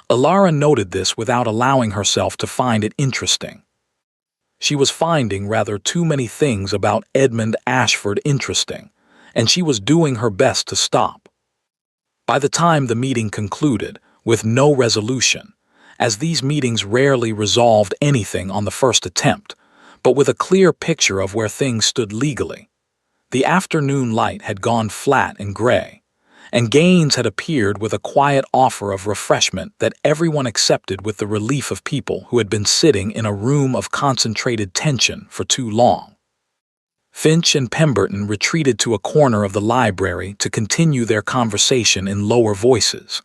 Alara noted this without allowing herself to find it interesting. She was finding rather too many things about Edmund Ashford interesting, and she was doing her best to stop. By the time the meeting concluded, with no resolution, as these meetings rarely resolved anything on the first attempt, but with a clear picture of where things stood legally, the afternoon light had gone flat and gray, and Gaines had appeared with a quiet offer of refreshment that everyone accepted with the relief of people who had been sitting in a room of concentrated tension for too long. Finch and Pemberton retreated to a corner of the library to continue their conversation in lower voices.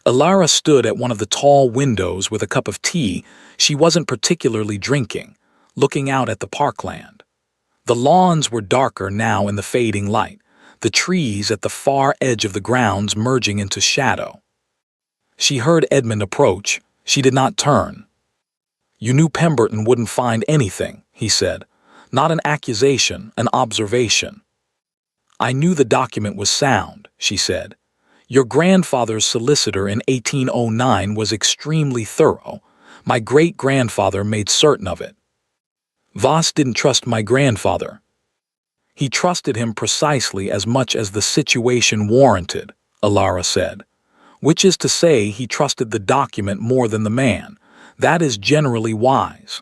Alara stood at one of the tall windows with a cup of tea she wasn't particularly drinking, looking out at the parkland. The lawns were darker now in the fading light, the trees at the far edge of the grounds merging into shadow. She heard Edmund approach. She did not turn. "You knew Pemberton wouldn't find anything," he said. "Not an accusation, an observation." "I knew the document was sound," she said. "Your grandfather's solicitor in 1809 was extremely thorough. My great-grandfather made certain of it." "Voss didn't trust my grandfather." "He trusted him precisely as much as the situation warranted," Alara said. "Which is to say he trusted the document more than the man. That is generally wise."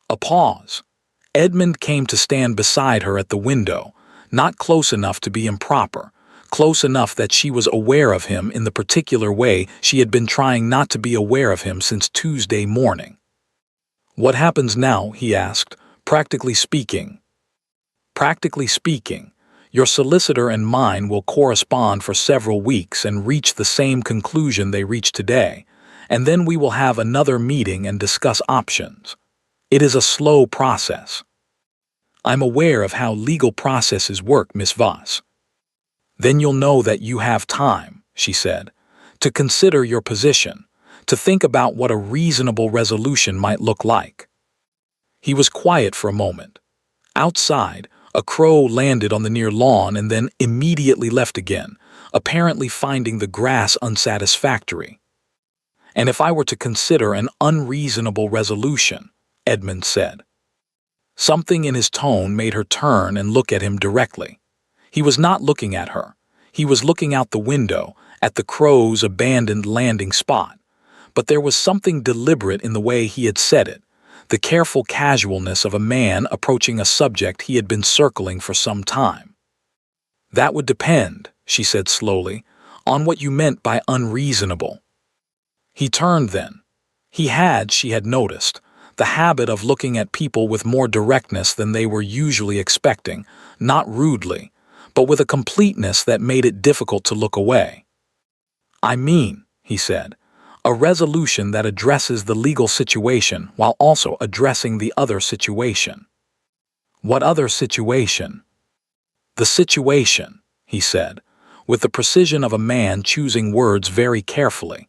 A pause. Edmund came to stand beside her at the window, not close enough to be improper, close enough that she was aware of him in the particular way she had been trying not to be aware of him since Tuesday morning. "What happens now?" he asked. "Practically speaking." "Practically speaking, your solicitor and mine will correspond for several weeks and reach the same conclusion they reached today, and then we will have another meeting and discuss options. It is a slow process." "I'm aware of how legal processes work, Miss Voss." "Then you'll know that you have time," she said, "to consider your position, to think about what a reasonable resolution might look like." He was quiet for a moment. Outside, a crow landed on the near lawn and then immediately left again, apparently finding the grass unsatisfactory. "And if I were to consider an unreasonable resolution," Edmund said. Something in his tone made her turn and look at him directly. He was not looking at her. He was looking out the window, at the crow's abandoned landing spot. But there was something deliberate in the way he had said it, the careful casualness of a man approaching a subject he had been circling for some time. "That would depend," she said slowly, "on what you meant by unreasonable." He turned then. He had, she had noticed, the habit of looking at people with more directness than they were usually expecting, not rudely, but with a completeness that made it difficult to look away. "I mean," he said, "a resolution that addresses the legal situation while also addressing the other situation." "What other situation?" "The situation," he said, with the precision of a man choosing words very carefully,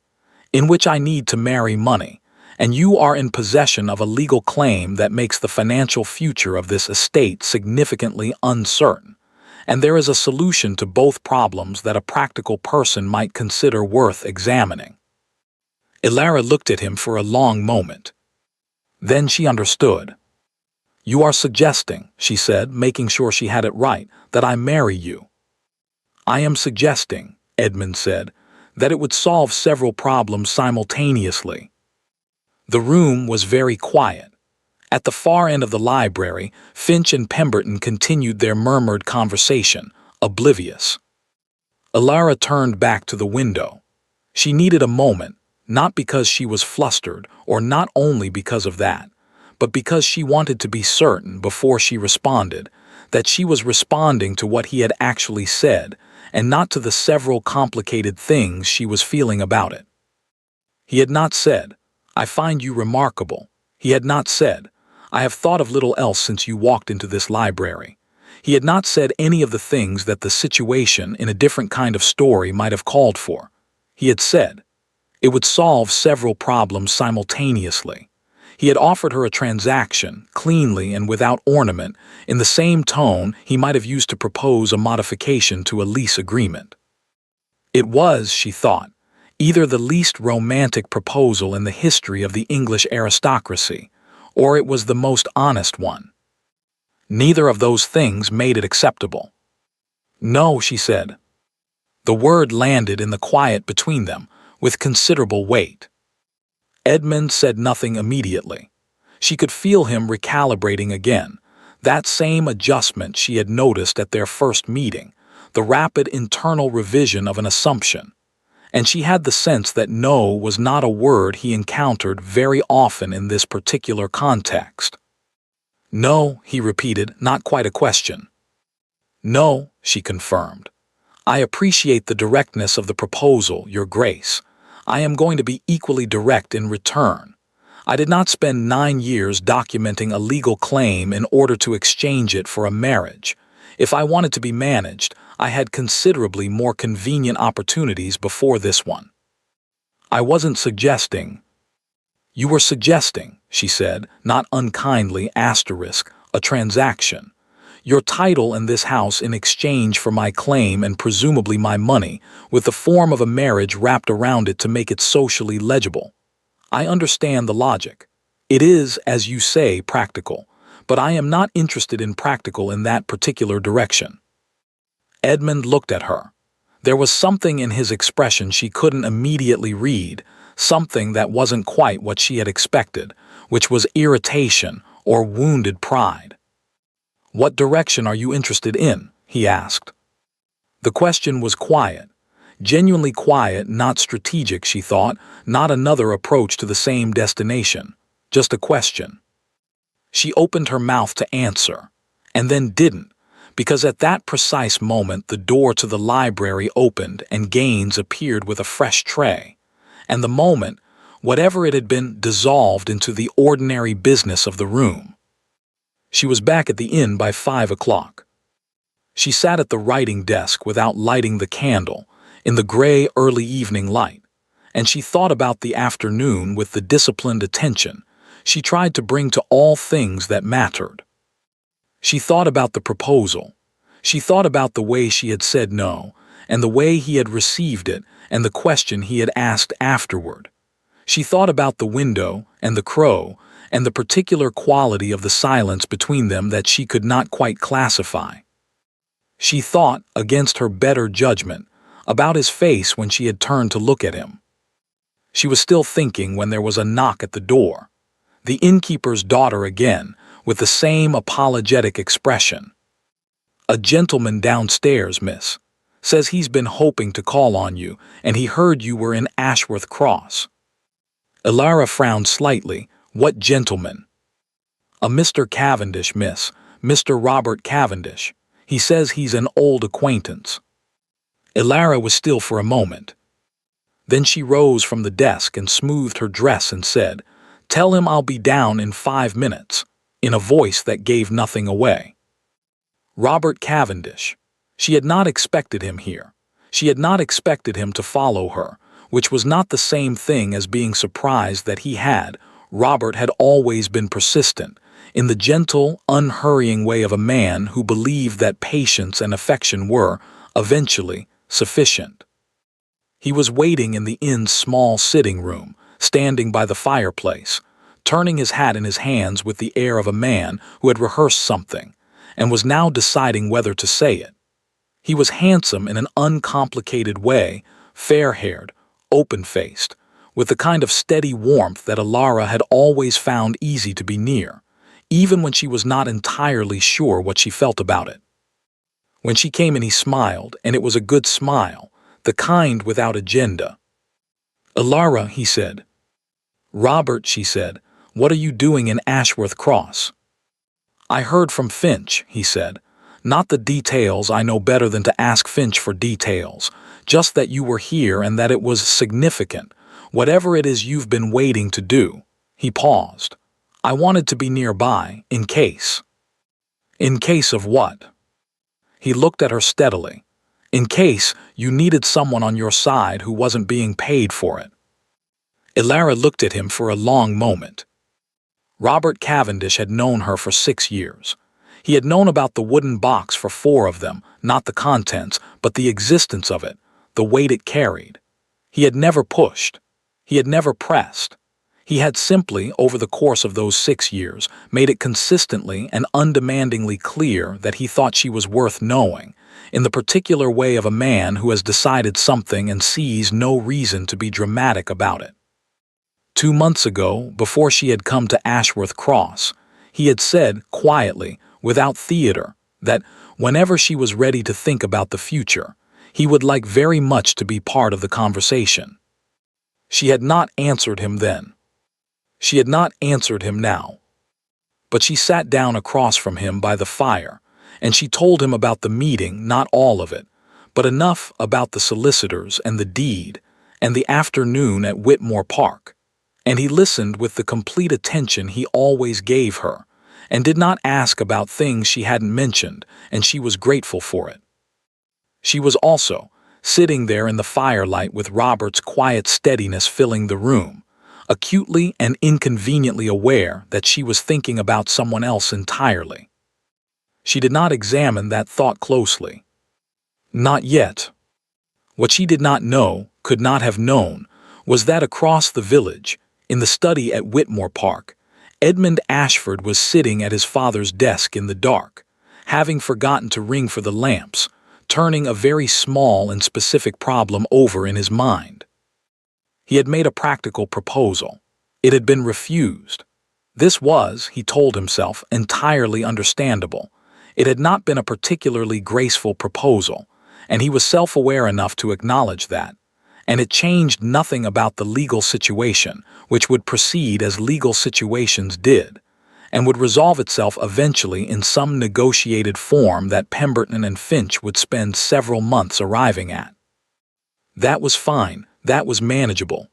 "in which I need to marry money, and you are in possession of a legal claim that makes the financial future of this estate significantly uncertain, and there is a solution to both problems that a practical person might consider worth examining." Elara looked at him for a long moment. Then she understood. "You are suggesting," she said, making sure she had it right, "that I marry you." "I am suggesting," Edmund said, "that it would solve several problems simultaneously." The room was very quiet. At the far end of the library, Finch and Pemberton continued their murmured conversation, oblivious. Elara turned back to the window. She needed a moment, not because she was flustered, or not only because of that, but because she wanted to be certain before she responded that she was responding to what he had actually said and not to the several complicated things she was feeling about it. He had not said, "I find you remarkable." He had not said, "I have thought of little else since you walked into this library." He had not said any of the things that the situation in a different kind of story might have called for. He had said, it would solve several problems simultaneously. He had offered her a transaction, cleanly and without ornament, in the same tone he might have used to propose a modification to a lease agreement. It was, she thought, either the least romantic proposal in the history of the English aristocracy, or it was the most honest one. Neither of those things made it acceptable. "No," she said. The word landed in the quiet between them, with considerable weight. Edmund said nothing immediately. She could feel him recalibrating again, that same adjustment she had noticed at their first meeting, the rapid internal revision of an assumption. And she had the sense that no was not a word he encountered very often in this particular context. "No," he repeated, not quite a question. "No," she confirmed. "I appreciate the directness of the proposal, Your Grace. I am going to be equally direct in return. I did not spend 9 years documenting a legal claim in order to exchange it for a marriage. If I wanted to be managed, I had considerably more convenient opportunities before this one. I wasn't suggesting." "You were suggesting," she said, not unkindly, a transaction. "Your title in this house in exchange for my claim and presumably my money, with the form of a marriage wrapped around it to make it socially legible. I understand the logic. It is, as you say, practical, but I am not interested in practical in that particular direction." Edmund looked at her. There was something in his expression she couldn't immediately read, something that wasn't quite what she had expected, which was irritation or wounded pride. "What direction are you interested in?" he asked. The question was quiet. Genuinely quiet, not strategic, she thought, not another approach to the same destination. Just a question. She opened her mouth to answer, and then didn't, because at that precise moment the door to the library opened and Gaines appeared with a fresh tray. And the moment, whatever it had been, dissolved into the ordinary business of the room. She was back at the inn by 5 o'clock. She sat at the writing desk without lighting the candle, in the gray early evening light, and she thought about the afternoon with the disciplined attention she tried to bring to all things that mattered. She thought about the proposal. She thought about the way she had said no, and the way he had received it, and the question he had asked afterward. She thought about the window and the crow, and the particular quality of the silence between them that she could not quite classify. She thought, against her better judgment, about his face when she had turned to look at him. She was still thinking when there was a knock at the door. The innkeeper's daughter again, with the same apologetic expression. "A gentleman downstairs, miss. Says he's been hoping to call on you, and he heard you were in Ashworth Cross." Elara frowned slightly. "What gentleman?" "A Mr. Cavendish, miss. Mr. Robert Cavendish. He says he's an old acquaintance." Elara was still for a moment. Then she rose from the desk and smoothed her dress and said, "Tell him I'll be down in 5 minutes," in a voice that gave nothing away. Robert Cavendish. She had not expected him here. She had not expected him to follow her, which was not the same thing as being surprised that he had. Robert had always been persistent, in the gentle, unhurrying way of a man who believed that patience and affection were, eventually, sufficient. He was waiting in the inn's small sitting room, standing by the fireplace, turning his hat in his hands with the air of a man who had rehearsed something, and was now deciding whether to say it. He was handsome in an uncomplicated way, fair-haired, open-faced, with the kind of steady warmth that Elara had always found easy to be near, even when she was not entirely sure what she felt about it. When she came in he smiled, and it was a good smile, the kind without agenda. "Elara," he said. "Robert," she said, "what are you doing in Ashworth Cross?" "I heard from Finch," he said. "Not the details, I know better than to ask Finch for details, just that you were here and that it was significant, whatever it is you've been waiting to do." He paused. "I wanted to be nearby, in case." "In case of what?" He looked at her steadily. "In case you needed someone on your side who wasn't being paid for it." Elara looked at him for a long moment. Robert Cavendish had known her for 6 years. He had known about the wooden box for 4 of them, not the contents, but the existence of it, the weight it carried. He had never pushed. He had never pressed. He had simply, over the course of those 6 years, made it consistently and undemandingly clear that he thought she was worth knowing, in the particular way of a man who has decided something and sees no reason to be dramatic about it. 2 months ago, before she had come to Ashworth Cross, he had said, quietly, without theater, that whenever she was ready to think about the future, he would like very much to be part of the conversation. She had not answered him then. She had not answered him now. But she sat down across from him by the fire, and she told him about the meeting, not all of it, but enough about the solicitors and the deed, and the afternoon at Whitmore Park, and he listened with the complete attention he always gave her, and did not ask about things she hadn't mentioned, and she was grateful for it. She was also sitting there in the firelight with Robert's quiet steadiness filling the room, acutely and inconveniently aware that she was thinking about someone else entirely. She did not examine that thought closely. Not yet. What she did not know, could not have known, was that across the village, in the study at Whitmore Park, Edmund Ashford was sitting at his father's desk in the dark, having forgotten to ring for the lamps, turning a very small and specific problem over in his mind. He had made a practical proposal. It had been refused. This was, he told himself, entirely understandable. It had not been a particularly graceful proposal, and he was self-aware enough to acknowledge that. And it changed nothing about the legal situation, which would proceed as legal situations did, and would resolve itself eventually in some negotiated form that Pemberton and Finch would spend several months arriving at. That was fine, that was manageable.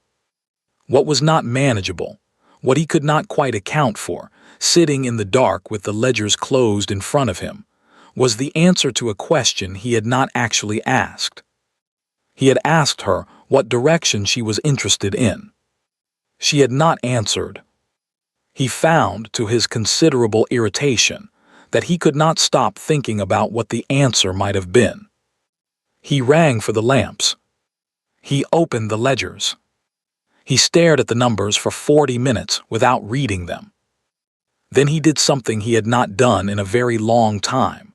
What was not manageable, what he could not quite account for, sitting in the dark with the ledgers closed in front of him, was the answer to a question he had not actually asked. He had asked her what direction she was interested in. She had not answered. He found, to his considerable irritation, that he could not stop thinking about what the answer might have been. He rang for the lamps. He opened the ledgers. He stared at the numbers for 40 minutes without reading them. Then he did something he had not done in a very long time.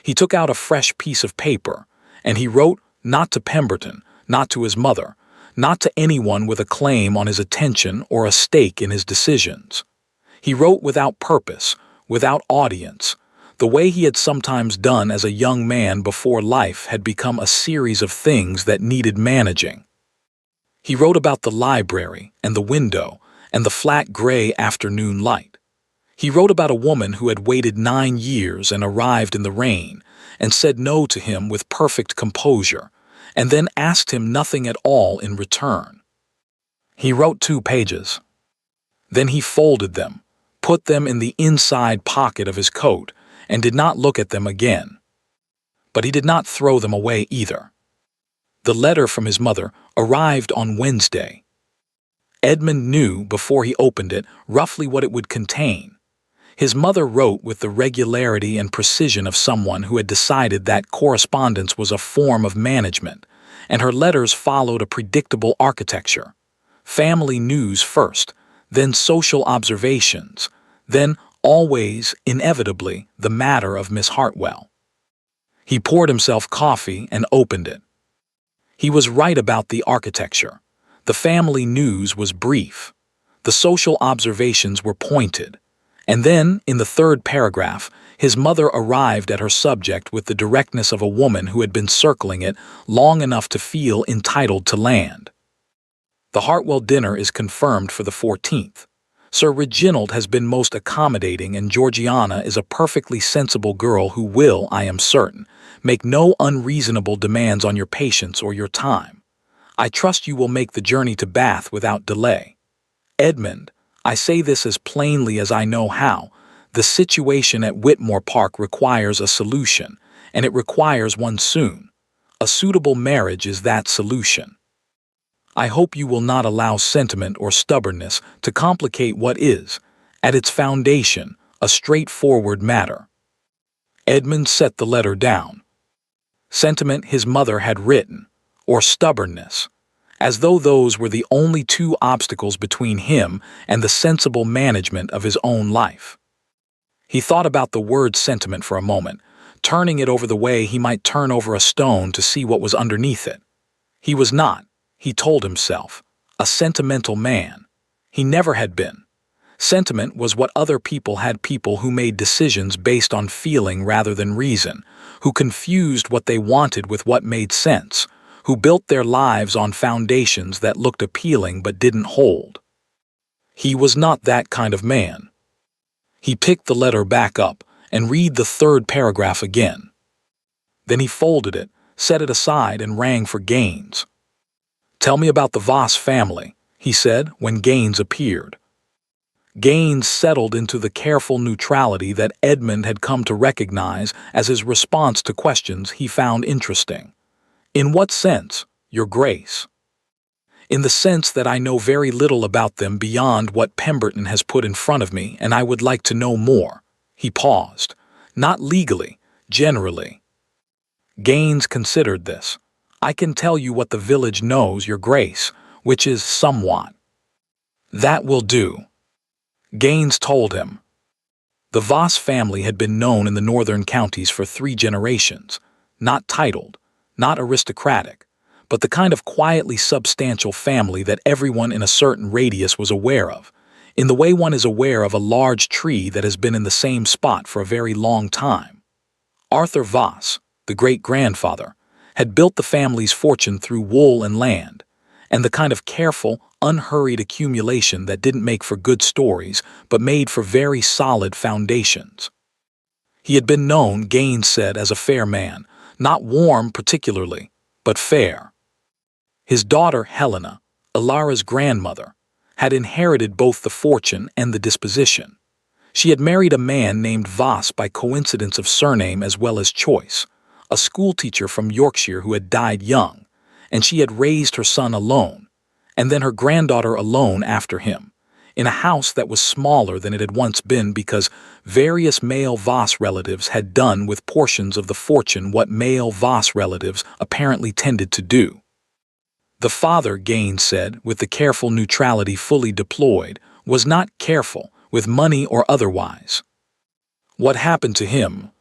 He took out a fresh piece of paper, and he wrote not to Pemberton, not to his mother, not to anyone with a claim on his attention or a stake in his decisions. He wrote without purpose, without audience. The way he had sometimes done as a young man before life had become a series of things that needed managing. He wrote about the library and the window and the flat gray afternoon light. He wrote about a woman who had waited 9 years and arrived in the rain and said no to him with perfect composure, and then asked him nothing at all in return. He wrote 2 pages. Then he folded them, put them in the inside pocket of his coat, and did not look at them again. But he did not throw them away either. The letter from his mother arrived on Wednesday. Edmund knew, before he opened it, roughly what it would contain. His mother wrote with the regularity and precision of someone who had decided that correspondence was a form of management, and her letters followed a predictable architecture. Family news first, then social observations, then, always, inevitably, the matter of Miss Hartwell. He poured himself coffee and opened it. He was right about the architecture. The family news was brief. The social observations were pointed. And then, in the 3rd paragraph, his mother arrived at her subject with the directness of a woman who had been circling it long enough to feel entitled to land. The Hartwell dinner is confirmed for the 14th. Sir Reginald has been most accommodating, and Georgiana is a perfectly sensible girl who will, I am certain, make no unreasonable demands on your patience or your time. I trust you will make the journey to Bath without delay. Edmund, I say this as plainly as I know how. The situation at Whitmore Park requires a solution, and it requires one soon. A suitable marriage is that solution. I hope you will not allow sentiment or stubbornness to complicate what is, at its foundation, a straightforward matter. Edmund set the letter down. Sentiment his mother had written, or stubbornness, as though those were the only 2 obstacles between him and the sensible management of his own life. He thought about the word sentiment for a moment, turning it over the way he might turn over a stone to see what was underneath it. He was not, he told himself, a sentimental man. He never had been. Sentiment was what other people had, people who made decisions based on feeling rather than reason, who confused what they wanted with what made sense, who built their lives on foundations that looked appealing but didn't hold. He was not that kind of man. He picked the letter back up and read the 3rd paragraph again. Then he folded it, set it aside, and rang for Gaines. "Tell me about the Voss family," he said when Gaines appeared. Gaines settled into the careful neutrality that Edmund had come to recognize as his response to questions he found interesting. "In what sense, Your Grace?" "In the sense that I know very little about them beyond what Pemberton has put in front of me, and I would like to know more." He paused. "Not legally, generally." Gaines considered this. "I can tell you what the village knows, Your Grace, which is somewhat." "That will do." Gaines told him. The Voss family had been known in the northern counties for 3 generations, not titled, not aristocratic, but the kind of quietly substantial family that everyone in a certain radius was aware of, in the way one is aware of a large tree that has been in the same spot for a very long time. Arthur Voss, the great-grandfather, had built the family's fortune through wool and land, and the kind of careful, unhurried accumulation that didn't make for good stories but made for very solid foundations. He had been known, Gaines said, as a fair man, not warm particularly, but fair. His daughter, Helena, Ilara's grandmother, had inherited both the fortune and the disposition. She had married a man named Voss by coincidence of surname as well as choice, a schoolteacher from Yorkshire who had died young, and she had raised her son alone, and then her granddaughter alone after him, in a house that was smaller than it had once been because various male Voss relatives had done with portions of the fortune what male Voss relatives apparently tended to do. The father, Gaines said, with the careful neutrality fully deployed, was not careful, with money or otherwise. What happened to him?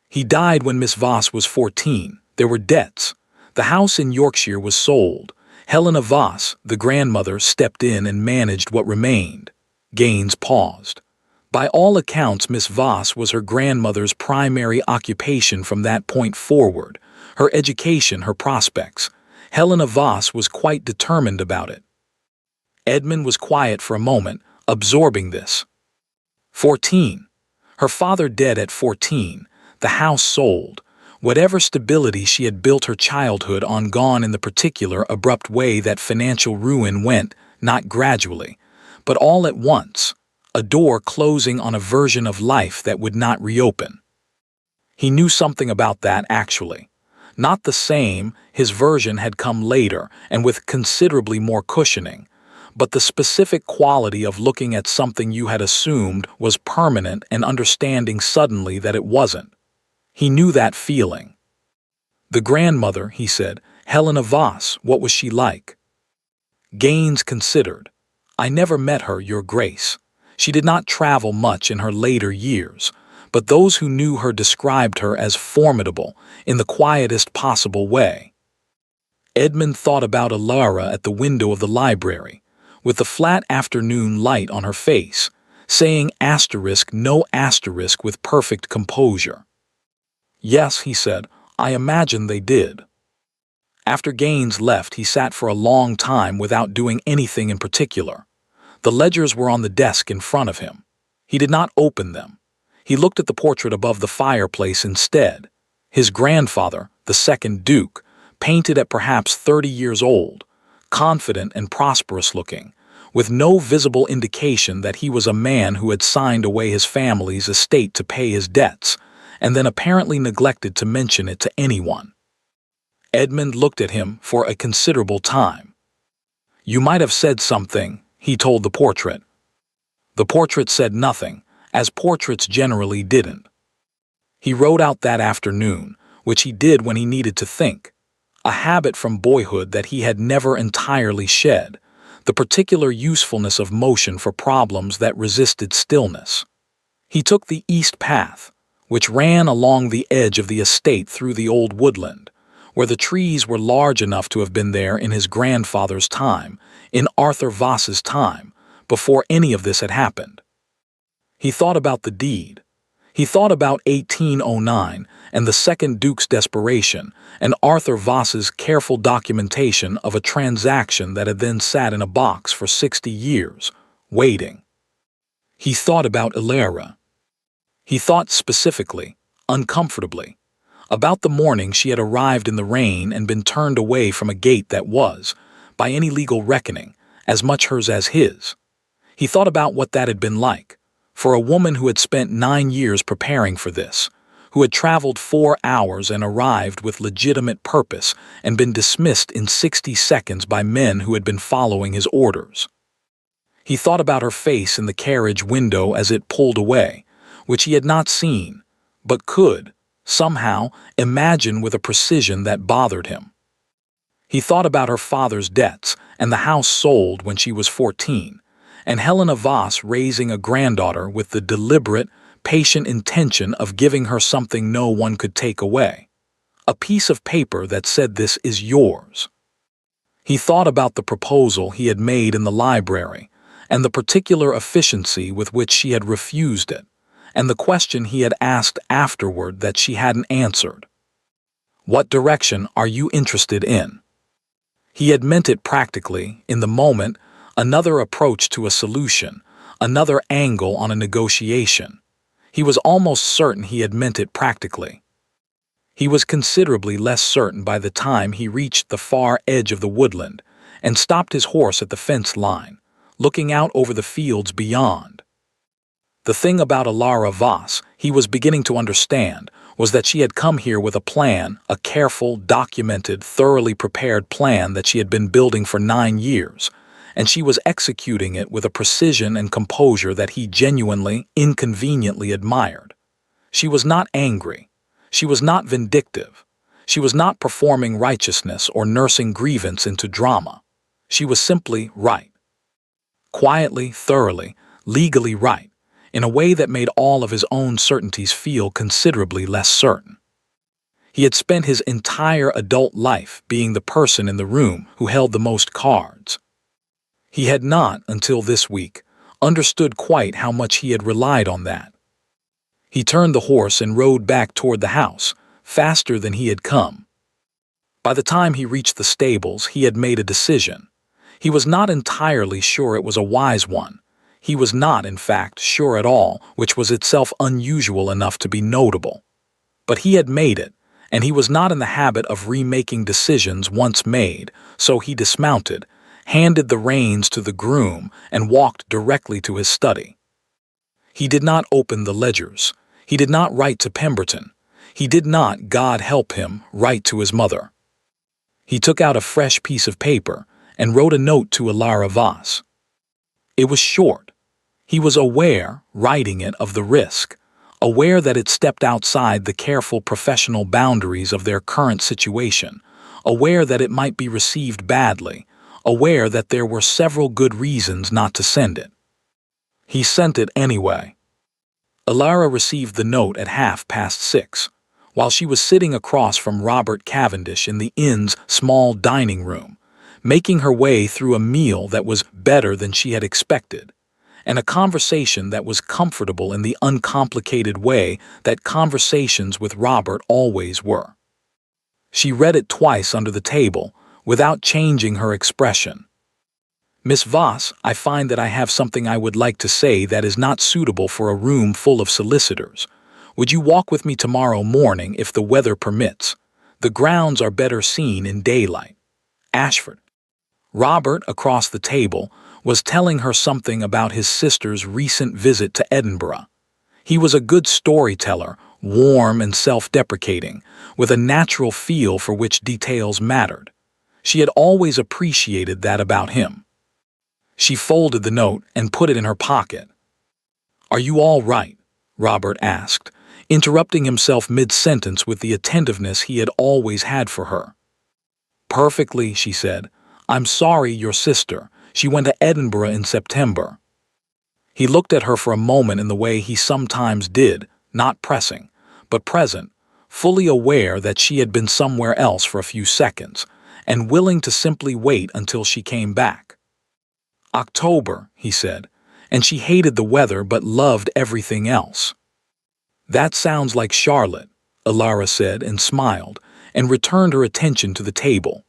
He died when Miss Voss was 14. There were debts. The house in Yorkshire was sold. Helena Voss, the grandmother, stepped in and managed what remained. Gaines paused. By all accounts, Miss Voss was her grandmother's primary occupation from that point forward, her education, her prospects. Helena Voss was quite determined about it. Edmund was quiet for a moment, absorbing this. 14. Her father dead at 14, the house sold, whatever stability she had built her childhood on gone in the particular abrupt way that financial ruin went, not gradually, but all at once, a door closing on a version of life that would not reopen. He knew something about that, actually. Not the same, his version had come later and with considerably more cushioning, but the specific quality of looking at something you had assumed was permanent and understanding suddenly that it wasn't. He knew that feeling. The grandmother, he said, Helena Voss, what was she like? Gaines considered. I never met her, Your Grace. She did not travel much in her later years, but those who knew her described her as formidable in the quietest possible way. Edmund thought about Ilara at the window of the library, with the flat afternoon light on her face, saying no asterisk with perfect composure. Yes, he said, I imagine they did. After Gaines left, he sat for a long time without doing anything in particular. The ledgers were on the desk in front of him. He did not open them. He looked at the portrait above the fireplace instead. His grandfather, the second Duke, painted at perhaps 30 years old, confident and prosperous-looking, with no visible indication that he was a man who had signed away his family's estate to pay his debts, and then apparently neglected to mention it to anyone. Edmund looked at him for a considerable time. You might have said something, he told the portrait. The portrait said nothing, as portraits generally didn't. He wrote out that afternoon, which he did when he needed to think, a habit from boyhood that he had never entirely shed, the particular usefulness of motion for problems that resisted stillness. He took the east path, which ran along the edge of the estate through the old woodland, where the trees were large enough to have been there in his grandfather's time, in Arthur Voss's time, before any of this had happened. He thought about the deed. He thought about 1809 and the second Duke's desperation and Arthur Voss's careful documentation of a transaction that had then sat in a box for 60 years, waiting. He thought about Ilara. He thought specifically, uncomfortably, about the morning she had arrived in the rain and been turned away from a gate that was, by any legal reckoning, as much hers as his. He thought about what that had been like, for a woman who had spent 9 years preparing for this, who had traveled 4 hours and arrived with legitimate purpose and been dismissed in 60 seconds by men who had been following his orders. He thought about her face in the carriage window as it pulled away, which he had not seen, but could, somehow, imagine with a precision that bothered him. He thought about her father's debts and the house sold when she was 14, and Helena Voss raising a granddaughter with the deliberate, patient intention of giving her something no one could take away, a piece of paper that said this is yours. He thought about the proposal he had made in the library, and the particular efficiency with which she had refused it, and the question he had asked afterward that she hadn't answered. What direction are you interested in? He had meant it practically, in the moment, another approach to a solution, another angle on a negotiation. He was almost certain he had meant it practically. He was considerably less certain by the time he reached the far edge of the woodland and stopped his horse at the fence line, looking out over the fields beyond. The thing about Alara Voss, he was beginning to understand, was that she had come here with a plan, a careful, documented, thoroughly prepared plan that she had been building for 9 years, and she was executing it with a precision and composure that he genuinely, inconveniently admired. She was not angry. She was not vindictive. She was not performing righteousness or nursing grievance into drama. She was simply right. Quietly, thoroughly, legally right, in a way that made all of his own certainties feel considerably less certain. He had spent his entire adult life being the person in the room who held the most cards. He had not, until this week, understood quite how much he had relied on that. He turned the horse and rode back toward the house, faster than he had come. By the time he reached the stables, he had made a decision. He was not entirely sure it was a wise one. He was not, in fact, sure at all, which was itself unusual enough to be notable. But he had made it, and he was not in the habit of remaking decisions once made, so he dismounted, handed the reins to the groom, and walked directly to his study. He did not open the ledgers. He did not write to Pemberton. He did not, God help him, write to his mother. He took out a fresh piece of paper and wrote a note to Alara Voss. It was short. He was aware, writing it, of the risk, aware that it stepped outside the careful professional boundaries of their current situation, aware that it might be received badly, aware that there were several good reasons not to send it. He sent it anyway. Alara received the note at 6:30, while she was sitting across from Robert Cavendish in the inn's small dining room, making her way through a meal that was better than she had expected, and a conversation that was comfortable in the uncomplicated way that conversations with Robert always were. She read it twice under the table, without changing her expression. Miss Voss, I find that I have something I would like to say that is not suitable for a room full of solicitors. Would you walk with me tomorrow morning if the weather permits? The grounds are better seen in daylight. Ashford. Robert, across the table, was telling her something about his sister's recent visit to Edinburgh. He was a good storyteller, warm and self-deprecating, with a natural feel for which details mattered. She had always appreciated that about him. She folded the note and put it in her pocket. "Are you all right?" Robert asked, interrupting himself mid-sentence with the attentiveness he had always had for her. "Perfectly," she said. "I'm sorry your sister. She went to Edinburgh in September." He looked at her for a moment in the way he sometimes did, not pressing, but present, fully aware that she had been somewhere else for a few seconds, and willing to simply wait until she came back. "October," he said, "and she hated the weather but loved everything else." "That sounds like Charlotte," Alara said and smiled, and returned her attention to the table.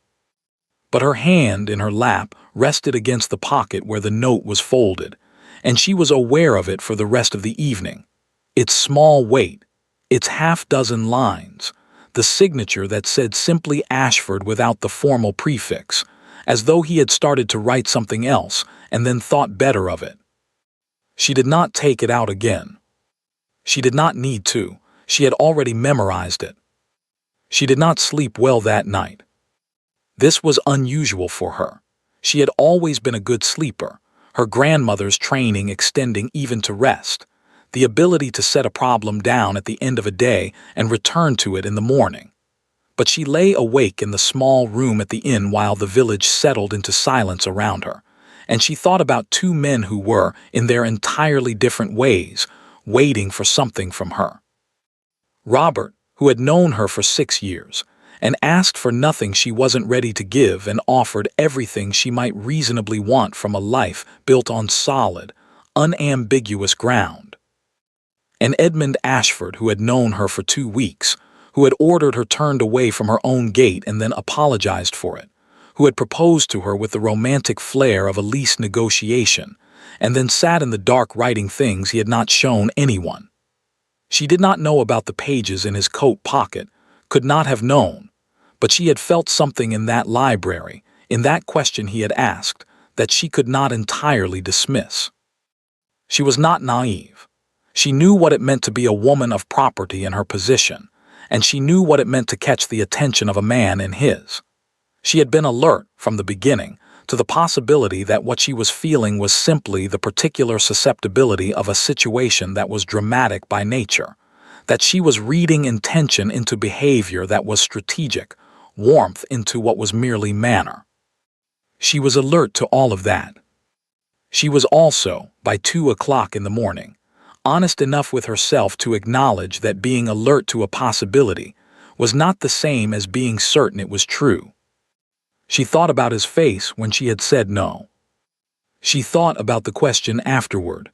But her hand in her lap rested against the pocket where the note was folded, and she was aware of it for the rest of the evening. Its small weight, its half-dozen lines, the signature that said simply Ashford without the formal prefix, as though he had started to write something else and then thought better of it. She did not take it out again. She did not need to. She had already memorized it. She did not sleep well that night. This was unusual for her. She had always been a good sleeper, her grandmother's training extending even to rest, the ability to set a problem down at the end of a day and return to it in the morning. But she lay awake in the small room at the inn while the village settled into silence around her, and she thought about two men who were, in their entirely different ways, waiting for something from her. Robert, who had known her for 6 years, and asked for nothing she wasn't ready to give and offered everything she might reasonably want from a life built on solid, unambiguous ground. And Edmund Ashford, who had known her for 2 weeks, who had ordered her turned away from her own gate and then apologized for it, who had proposed to her with the romantic flair of a lease negotiation, and then sat in the dark writing things he had not shown anyone. She did not know about the pages in his coat pocket, could not have known, but she had felt something in that library, in that question he had asked, that she could not entirely dismiss. She was not naive. She knew what it meant to be a woman of property in her position, and she knew what it meant to catch the attention of a man in his. She had been alert from the beginning to the possibility that what she was feeling was simply the particular susceptibility of a situation that was dramatic by nature, that she was reading intention into behavior that was strategic, warmth into what was merely manner. She was alert to all of that. She was also, by 2 o'clock in the morning, honest enough with herself to acknowledge that being alert to a possibility was not the same as being certain it was true. She thought about his face when she had said no. She thought about the question afterward.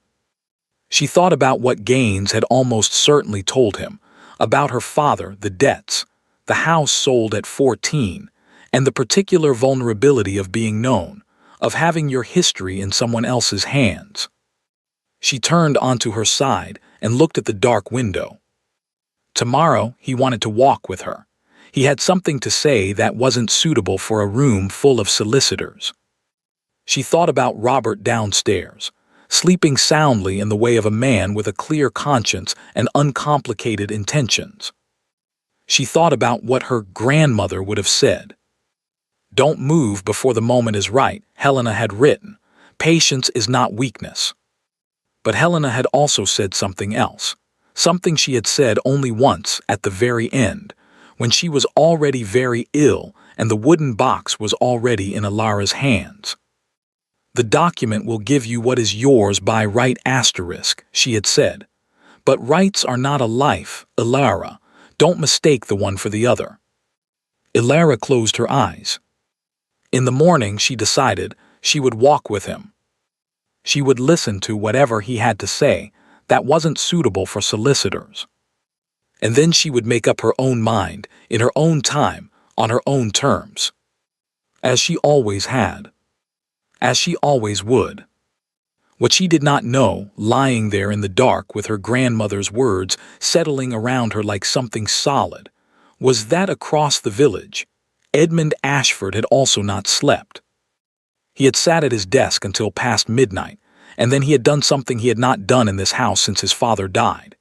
She thought about what Gaines had almost certainly told him, about her father, the debts, the house sold at 14, and the particular vulnerability of being known, of having your history in someone else's hands. She turned onto her side and looked at the dark window. Tomorrow he wanted to walk with her. He had something to say that wasn't suitable for a room full of solicitors. She thought about Robert downstairs, sleeping soundly in the way of a man with a clear conscience and uncomplicated intentions. She thought about what her grandmother would have said. "Don't move before the moment is right," Helena had written. "Patience is not weakness." But Helena had also said something else, something she had said only once at the very end, when she was already very ill and the wooden box was already in Ilara's hands. "The document will give you what is yours by right asterisk," she had said. "But rights are not a life, Ilara. Don't mistake the one for the other." Ilara closed her eyes. In the morning, she decided, she would walk with him. She would listen to whatever he had to say that wasn't suitable for solicitors. And then she would make up her own mind, in her own time, on her own terms. As she always had. As she always would. What she did not know, lying there in the dark with her grandmother's words settling around her like something solid, was that across the village, Edmund Ashford had also not slept. He had sat at his desk until past midnight, and then he had done something he had not done in this house since his father died.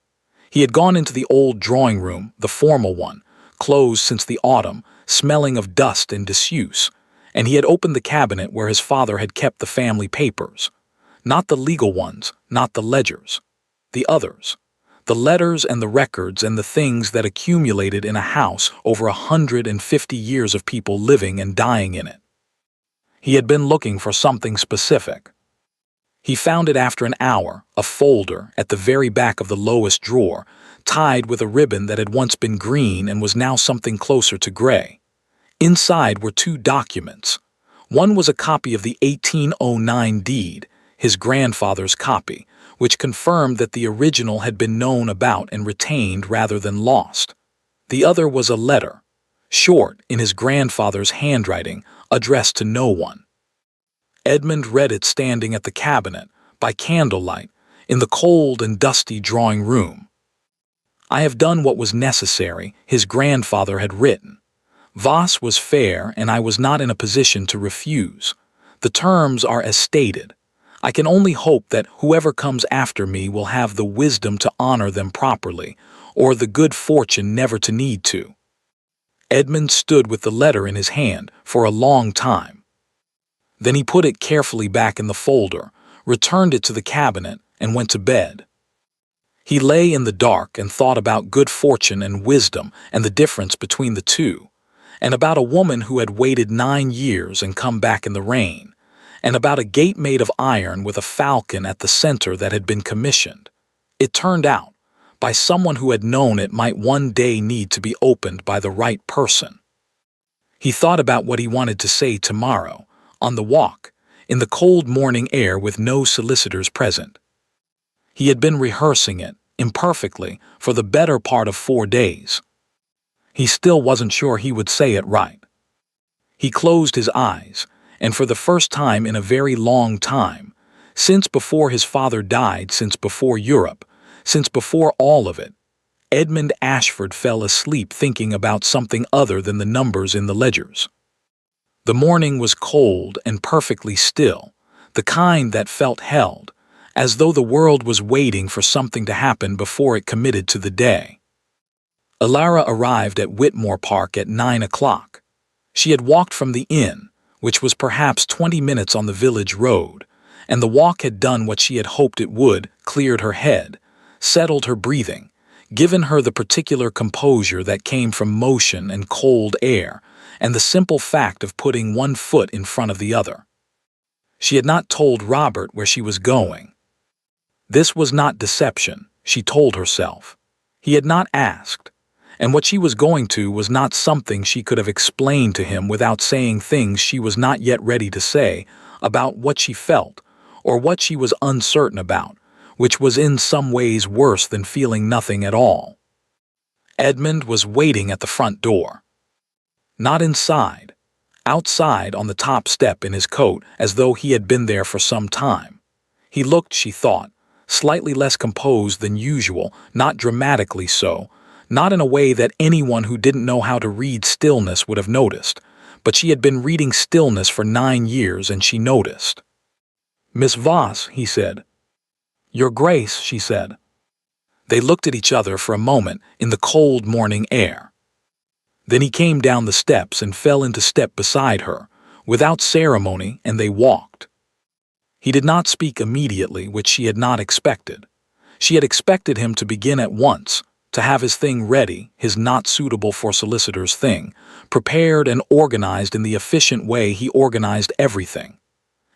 He had gone into the old drawing room, the formal one, closed since the autumn, smelling of dust and disuse, and he had opened the cabinet where his father had kept the family papers. Not the legal ones, not the ledgers. The others. The letters and the records and the things that accumulated in a house over 150 years of people living and dying in it. He had been looking for something specific. He found it after an hour, a folder at the very back of the lowest drawer, tied with a ribbon that had once been green and was now something closer to gray. Inside were 2 documents. One was a copy of the 1809 deed, his grandfather's copy, which confirmed that the original had been known about and retained rather than lost. The other was a letter, short in his grandfather's handwriting, addressed to no one. Edmund read it standing at the cabinet, by candlelight, in the cold and dusty drawing room. "I have done what was necessary," his grandfather had written. "Voss was fair, and I was not in a position to refuse. The terms are as stated. I can only hope that whoever comes after me will have the wisdom to honor them properly, or the good fortune never to need to." Edmund stood with the letter in his hand for a long time. Then he put it carefully back in the folder, returned it to the cabinet, and went to bed. He lay in the dark and thought about good fortune and wisdom and the difference between the two, and about a woman who had waited 9 years and come back in the rain, and about a gate made of iron with a falcon at the center that had been commissioned. It turned out, by someone who had known it might one day need to be opened by the right person. He thought about what he wanted to say tomorrow, on the walk, in the cold morning air with no solicitors present. He had been rehearsing it, imperfectly, for the better part of 4 days. He still wasn't sure he would say it right. He closed his eyes, and for the first time in a very long time, since before his father died, since before Europe, since before all of it, Edmund Ashford fell asleep thinking about something other than the numbers in the ledgers. The morning was cold and perfectly still, the kind that felt held, as though the world was waiting for something to happen before it committed to the day. Alara arrived at Whitmore Park at 9 o'clock. She had walked from the inn, which was perhaps 20 minutes on the village road, and the walk had done what she had hoped it would, cleared her head, settled her breathing, given her the particular composure that came from motion and cold air, and the simple fact of putting one foot in front of the other. She had not told Robert where she was going. This was not deception, she told herself. He had not asked, and what she was going to was not something she could have explained to him without saying things she was not yet ready to say about what she felt or what she was uncertain about, which was in some ways worse than feeling nothing at all. Edmund was waiting at the front door. Not inside, outside on the top step in his coat as though he had been there for some time. He looked, she thought, slightly less composed than usual, not dramatically so, not in a way that anyone who didn't know how to read stillness would have noticed, but she had been reading stillness for 9 years and she noticed. "Miss Voss," he said. "Your Grace," she said. They looked at each other for a moment in the cold morning air. Then he came down the steps and fell into step beside her, without ceremony, and they walked. He did not speak immediately, which she had not expected. She had expected him to begin at once, to have his thing ready, his not suitable for solicitors thing, prepared and organized in the efficient way he organized everything.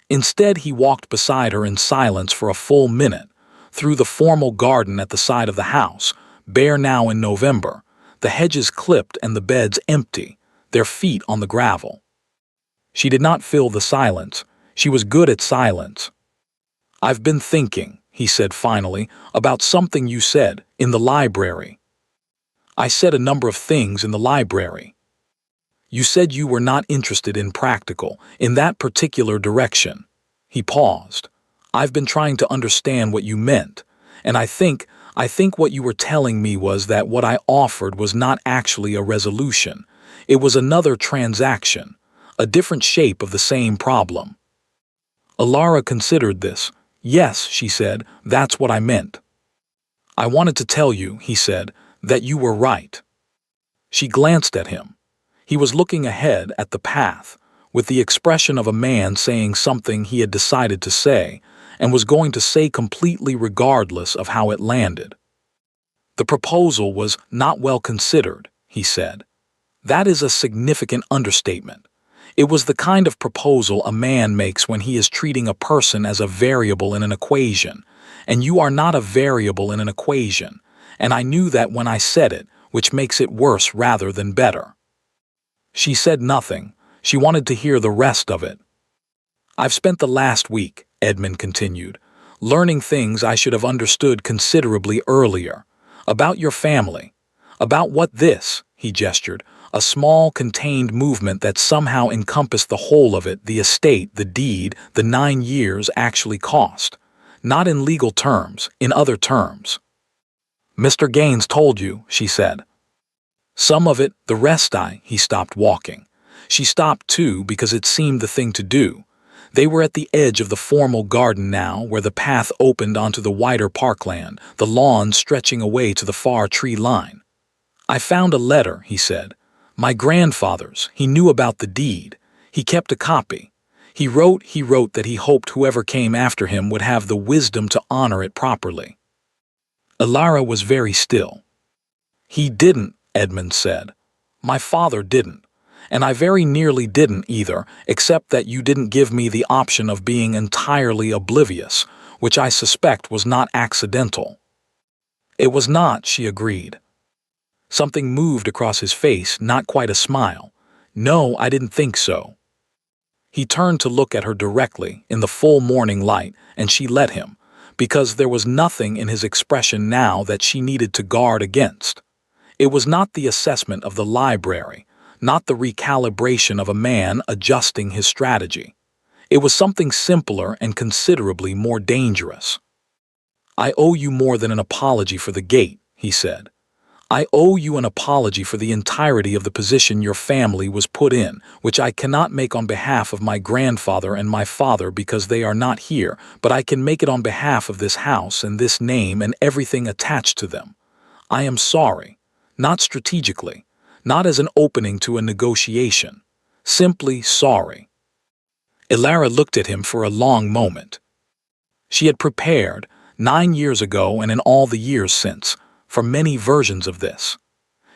Instead, he walked beside her in silence for a full minute, through the formal garden at the side of the house, bare now in November, the hedges clipped and the beds empty, their feet on the gravel. She did not fill the silence. She was good at silence. "I've been thinking," he said finally, "about something you said in the library." "I said a number of things in the library." "You said you were not interested in practical, in that particular direction." He paused. "I've been trying to understand what you meant, and I think what you were telling me was that what I offered was not actually a resolution. It was another transaction, a different shape of the same problem." Alara considered this. "Yes," she said, "that's what I meant." "I wanted to tell you," he said, "that you were right." She glanced at him. He was looking ahead at the path, with the expression of a man saying something he had decided to say, and was going to say completely regardless of how it landed. "The proposal was not well considered," he said. "That is a significant understatement. It was the kind of proposal a man makes when he is treating a person as a variable in an equation, and you are not a variable in an equation, and I knew that when I said it, which makes it worse rather than better." She said nothing. She wanted to hear the rest of it. "I've spent the last week," Edmund continued, "learning things I should have understood considerably earlier, about your family, about what this," he gestured, a small contained movement that somehow encompassed the whole of it, the estate, the deed, the 9 years actually cost. Not in legal terms, in other terms. "Mr. Gaines told you," she said. "Some of it, the rest he stopped walking. She stopped too because it seemed the thing to do. They were at the edge of the formal garden now, where the path opened onto the wider parkland, the lawn stretching away to the far tree line. "I found a letter," he said. "My grandfather's. He knew about the deed. He kept a copy. He wrote that he hoped whoever came after him would have the wisdom to honor it properly." Alara was very still. "He didn't," Edmund said. "My father didn't. And I very nearly didn't either, except that you didn't give me the option of being entirely oblivious, which I suspect was not accidental." "It was not," she agreed. Something moved across his face, not quite a smile. "No, I didn't think so." He turned to look at her directly, in the full morning light, and she let him, because there was nothing in his expression now that she needed to guard against. It was not the assessment of the library, not the recalibration of a man adjusting his strategy. It was something simpler and considerably more dangerous. "I owe you more than an apology for the gate," he said. "I owe you an apology for the entirety of the position your family was put in, which I cannot make on behalf of my grandfather and my father because they are not here, but I can make it on behalf of this house and this name and everything attached to them. I am sorry, not strategically, not as an opening to a negotiation, simply sorry." Ilara looked at him for a long moment. She had prepared, 9 years ago and in all the years since, for many versions of this.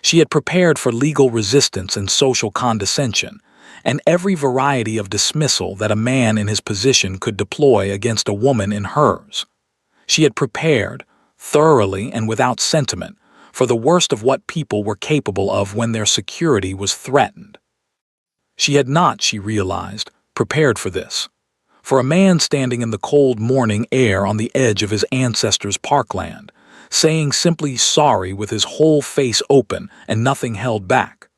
She had prepared for legal resistance and social condescension, and every variety of dismissal that a man in his position could deploy against a woman in hers. She had prepared, thoroughly and without sentiment, for the worst of what people were capable of when their security was threatened. She had not, she realized, prepared for this. For a man standing in the cold morning air on the edge of his ancestors' parkland, saying simply sorry with his whole face open and nothing held back.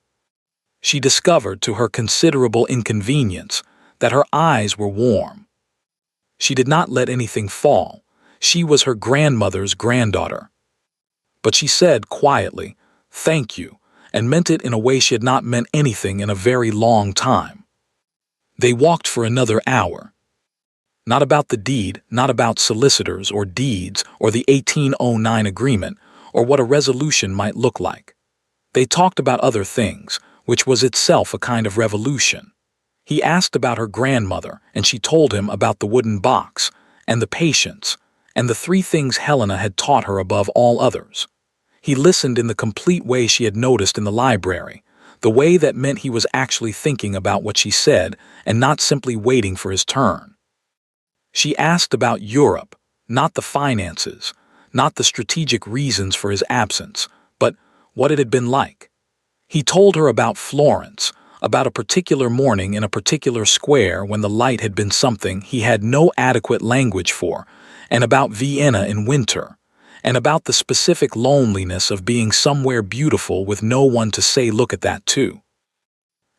She discovered, to her considerable inconvenience, that her eyes were warm. She did not let anything fall. She was her grandmother's granddaughter. But she said quietly, "Thank you," and meant it in a way she had not meant anything in a very long time. They walked for another hour. Not about the deed, not about solicitors or deeds or the 1809 agreement or what a resolution might look like. They talked about other things, which was itself a kind of revolution. He asked about her grandmother, and she told him about the wooden box, and the patience, and the 3 things Helena had taught her above all others. He listened in the complete way she had noticed in the library, the way that meant he was actually thinking about what she said and not simply waiting for his turn. She asked about Europe, not the finances, not the strategic reasons for his absence, but what it had been like. He told her about Florence, about a particular morning in a particular square when the light had been something he had no adequate language for, and about Vienna in winter, and about the specific loneliness of being somewhere beautiful with no one to say look at that too.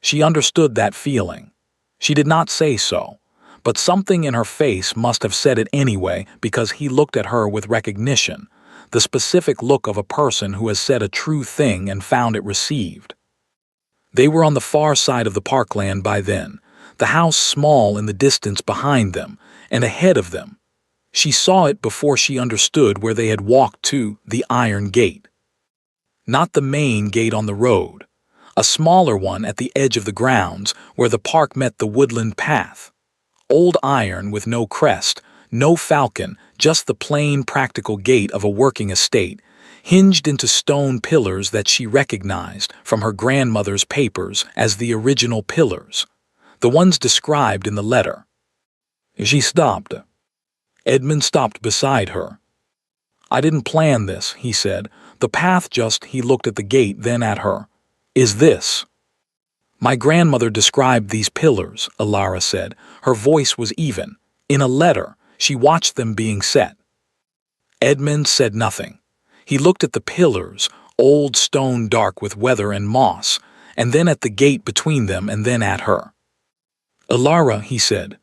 She understood that feeling. She did not say so. But something in her face must have said it anyway because he looked at her with recognition, the specific look of a person who has said a true thing and found it received. They were on the far side of the parkland by then, the house small in the distance behind them and ahead of them. She saw it before she understood where they had walked to, the iron gate. Not the main gate on the road, a smaller one at the edge of the grounds where the park met the woodland path. Old iron with no crest, no falcon, just the plain practical gate of a working estate, hinged into stone pillars that she recognized from her grandmother's papers as the original pillars, the ones described in the letter. She stopped. Edmund stopped beside her. "I didn't plan this," he said. "The path just," he looked at the gate, then at her. "Is this?" "My grandmother described these pillars," Ilara said. Her voice was even. "In a letter, she watched them being set." Edmund said nothing. He looked at the pillars, old stone dark with weather and moss, and then at the gate between them and then at her. "Ilara," he said.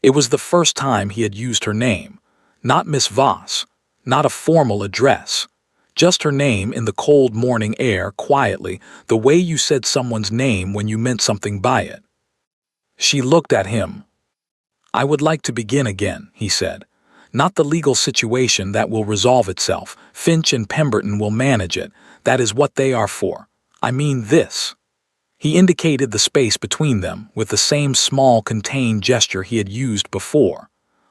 It was the first time he had used her name. Not Miss Voss, not a formal address. Just her name in the cold morning air, quietly, the way you said someone's name when you meant something by it. She looked at him. "I would like to begin again," he said. "Not the legal situation that will resolve itself. Finch and Pemberton will manage it. That is what they are for. I mean this." He indicated the space between them with the same small contained gesture he had used before.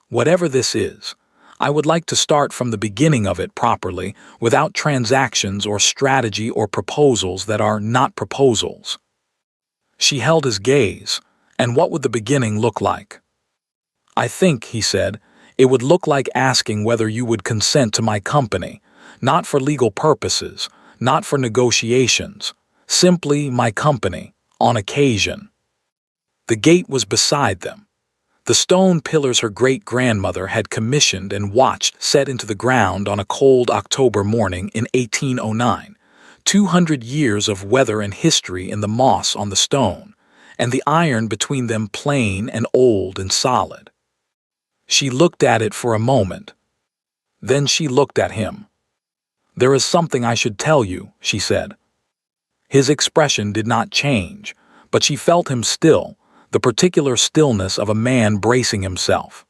"Whatever this is, I would like to start from the beginning of it properly, without transactions or strategy or proposals that are not proposals." She held his gaze. "And what would the beginning look like?" "I think," he said, "it would look like asking whether you would consent to my company, not for legal purposes, not for negotiations, simply my company, on occasion." The gate was beside them. The stone pillars her great-grandmother had commissioned and watched set into the ground on a cold October morning in 1809, 200 years of weather and history in the moss on the stone, and the iron between them plain and old and solid. She looked at it for a moment. Then she looked at him. "There is something I should tell you," she said. His expression did not change, but she felt him still, the particular stillness of a man bracing himself.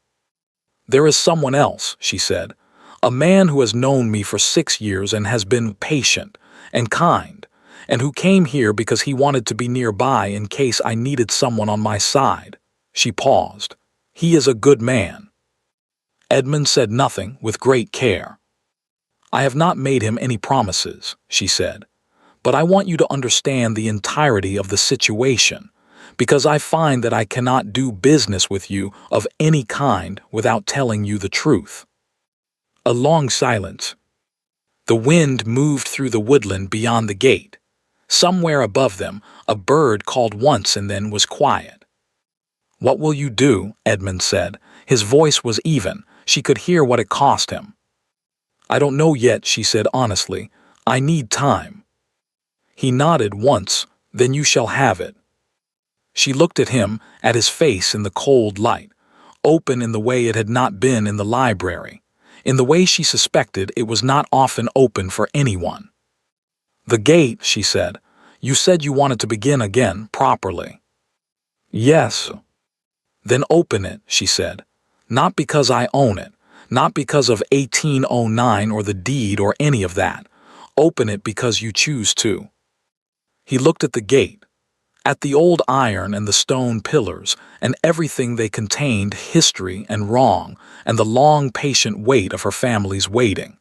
"There is someone else," she said, "a man who has known me for 6 years and has been patient and kind, and who came here because he wanted to be nearby in case I needed someone on my side." She paused. "He is a good man." Edmund said nothing with great care. "I have not made him any promises," she said, "but I want you to understand the entirety of the situation, because I find that I cannot do business with you of any kind without telling you the truth." A long silence. The wind moved through the woodland beyond the gate. Somewhere above them, a bird called once and then was quiet. "What will you do?" Edmund said. His voice was even. She could hear what it cost him. "I don't know yet," she said honestly. "I need time." He nodded once. "Then you shall have it." She looked at him, at his face in the cold light, open in the way it had not been in the library, in the way she suspected it was not often open for anyone. "The gate," she said. "You said you wanted to begin again, properly." "Yes." "Then open it," she said. "Not because I own it, not because of 1809 or the deed or any of that. Open it because you choose to." He looked at the gate, at the old iron and the stone pillars, and everything they contained, history and wrong, and the long patient wait of her family's waiting.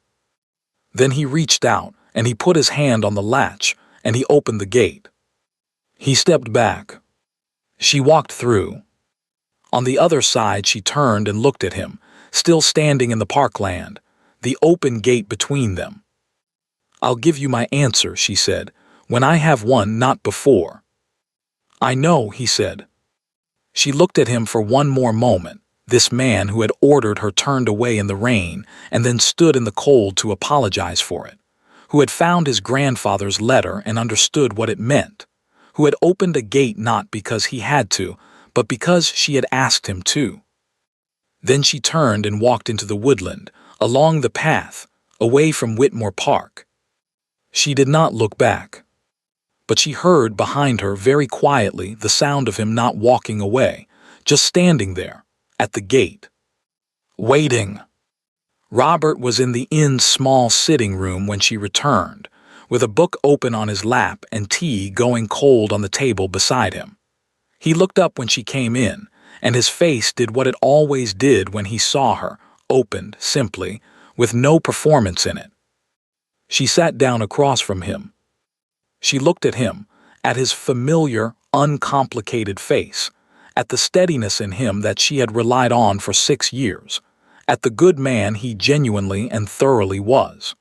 Then he reached out, and he put his hand on the latch, and he opened the gate. He stepped back. She walked through. On the other side she turned and looked at him, still standing in the parkland, the open gate between them. "I'll give you my answer," she said, "when I have one, not before." "I know," he said. She looked at him for one more moment, this man who had ordered her turned away in the rain and then stood in the cold to apologize for it, who had found his grandfather's letter and understood what it meant, who had opened a gate not because he had to, but because she had asked him to. Then she turned and walked into the woodland, along the path, away from Whitmore Park. She did not look back. But she heard behind her very quietly the sound of him not walking away, just standing there, at the gate, waiting. Robert was in the inn's small sitting room when she returned, with a book open on his lap and tea going cold on the table beside him. He looked up when she came in, and his face did what it always did when he saw her, opened, simply, with no performance in it. She sat down across from him. She looked at him, at his familiar, uncomplicated face, at the steadiness in him that she had relied on for 6 years, at the good man he genuinely and thoroughly was.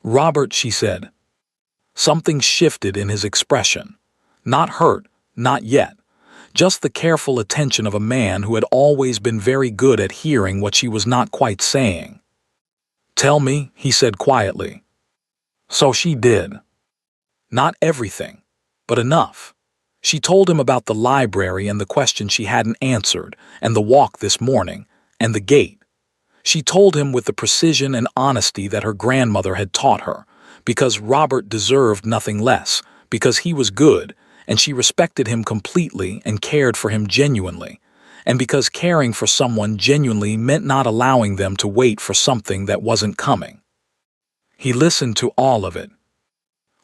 "Robert," she said. Something shifted in his expression. Not hurt, not yet. Just the careful attention of a man who had always been very good at hearing what she was not quite saying. "Tell me," he said quietly. So she did. Not everything, but enough. She told him about the library and the question she hadn't answered, and the walk this morning, and the gate. She told him with the precision and honesty that her grandmother had taught her, because Robert deserved nothing less, because he was good, and she respected him completely and cared for him genuinely, and because caring for someone genuinely meant not allowing them to wait for something that wasn't coming. He listened to all of it.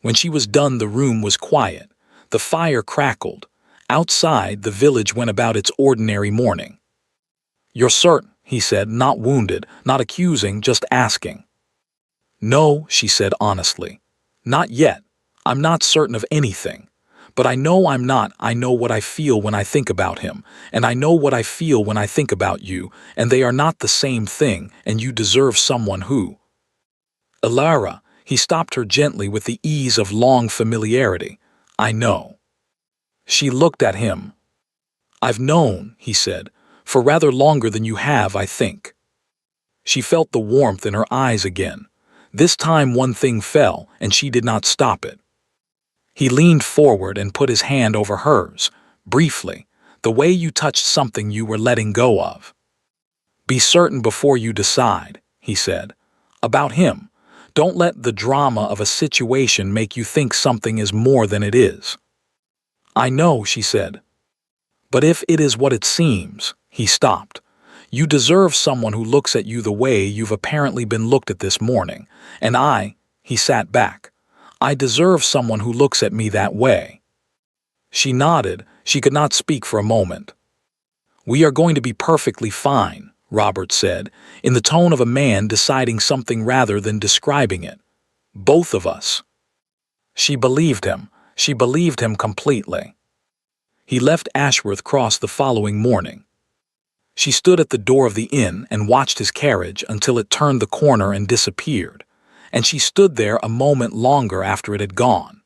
When she was done, the room was quiet. The fire crackled. Outside, the village went about its ordinary morning. "You're certain," he said, not wounded, not accusing, just asking. "No," she said honestly. "Not yet. I'm not certain of anything. But I know I'm not. I know what I feel when I think about him, and I know what I feel when I think about you, and they are not the same thing, and you deserve someone who—" "Elara," he stopped her gently with the ease of long familiarity. "I know." She looked at him. "I've known," he said, "for rather longer than you have, I think." She felt the warmth in her eyes again. This time one thing fell, and she did not stop it. He leaned forward and put his hand over hers, briefly, the way you touched something you were letting go of. Be certain before you decide, he said. About him. Don't let the drama of a situation make you think something is more than it is. I know, she said. But if it is what it seems, he stopped. You deserve someone who looks at you the way you've apparently been looked at this morning, and he sat back. I deserve someone who looks at me that way. She nodded. She could not speak for a moment. We are going to be perfectly fine, Robert said, in the tone of a man deciding something rather than describing it. Both of us. She believed him. She believed him completely. He left Ashworth Cross the following morning. She stood at the door of the inn and watched his carriage until it turned the corner and disappeared, and she stood there a moment longer after it had gone.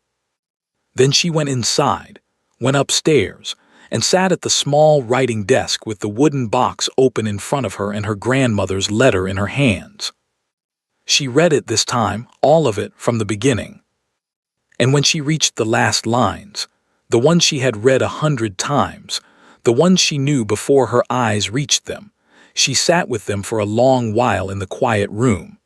Then she went inside, went upstairs, and sat at the small writing desk with the wooden box open in front of her and her grandmother's letter in her hands. She read it this time, all of it from the beginning. And when she reached the last lines, the ones she had read 100 times, the ones she knew before her eyes reached them, she sat with them for a long while in the quiet room.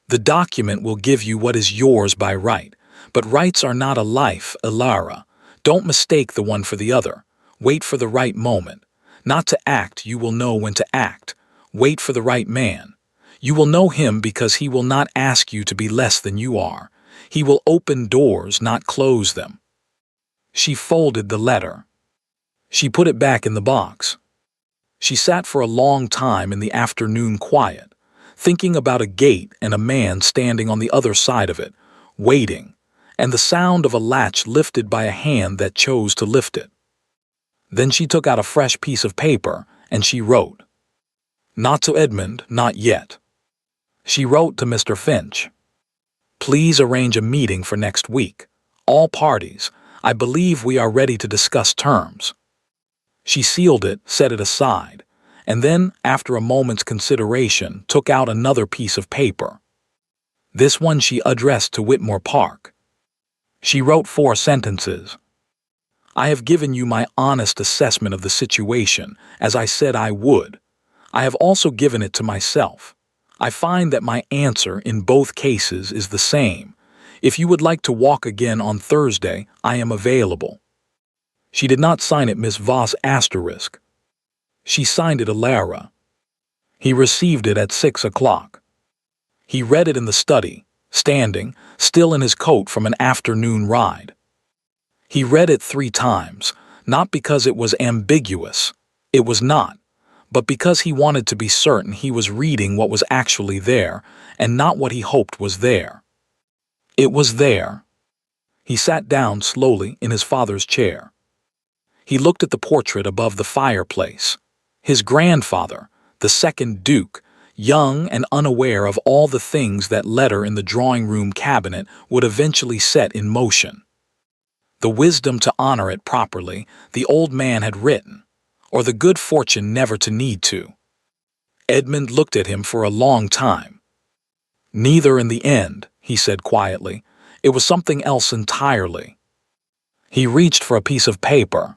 The document will give you what is yours by right, but rights are not a life, Ilara. Don't mistake the one for the other. Wait for the right moment. Not to act, you will know when to act. Wait for the right man. You will know him because he will not ask you to be less than you are. He will open doors, not close them. She folded the letter. She put it back in the box. She sat for a long time in the afternoon quiet, thinking about a gate and a man standing on the other side of it, waiting, and the sound of a latch lifted by a hand that chose to lift it. Then she took out a fresh piece of paper, and she wrote. Not to Edmund, not yet. She wrote to Mr. Finch. Please arrange a meeting for next week. All parties. I believe we are ready to discuss terms. She sealed it, set it aside, and then, after a moment's consideration, took out another piece of paper. This one she addressed to Whitmore Park. She wrote 4 sentences. I have given you my honest assessment of the situation, as I said I would. I have also given it to myself. I find that my answer in both cases is the same. If you would like to walk again on Thursday, I am available. She did not sign it Miss Voss *. She signed it Ilara. He received it at 6 o'clock. He read it in the study, standing, still in his coat from an afternoon ride. He read it 3 times, not because it was ambiguous. It was not. But because he wanted to be certain he was reading what was actually there, and not what he hoped was there. It was there. He sat down slowly in his father's chair. He looked at the portrait above the fireplace. His grandfather, the 2nd Duke, young and unaware of all the things that letter in the drawing-room cabinet would eventually set in motion. The wisdom to honor it properly the old man had written, or the good fortune never to need to. Edmund looked at him for a long time. Neither in the end, he said quietly. It was something else entirely. He reached for a piece of paper.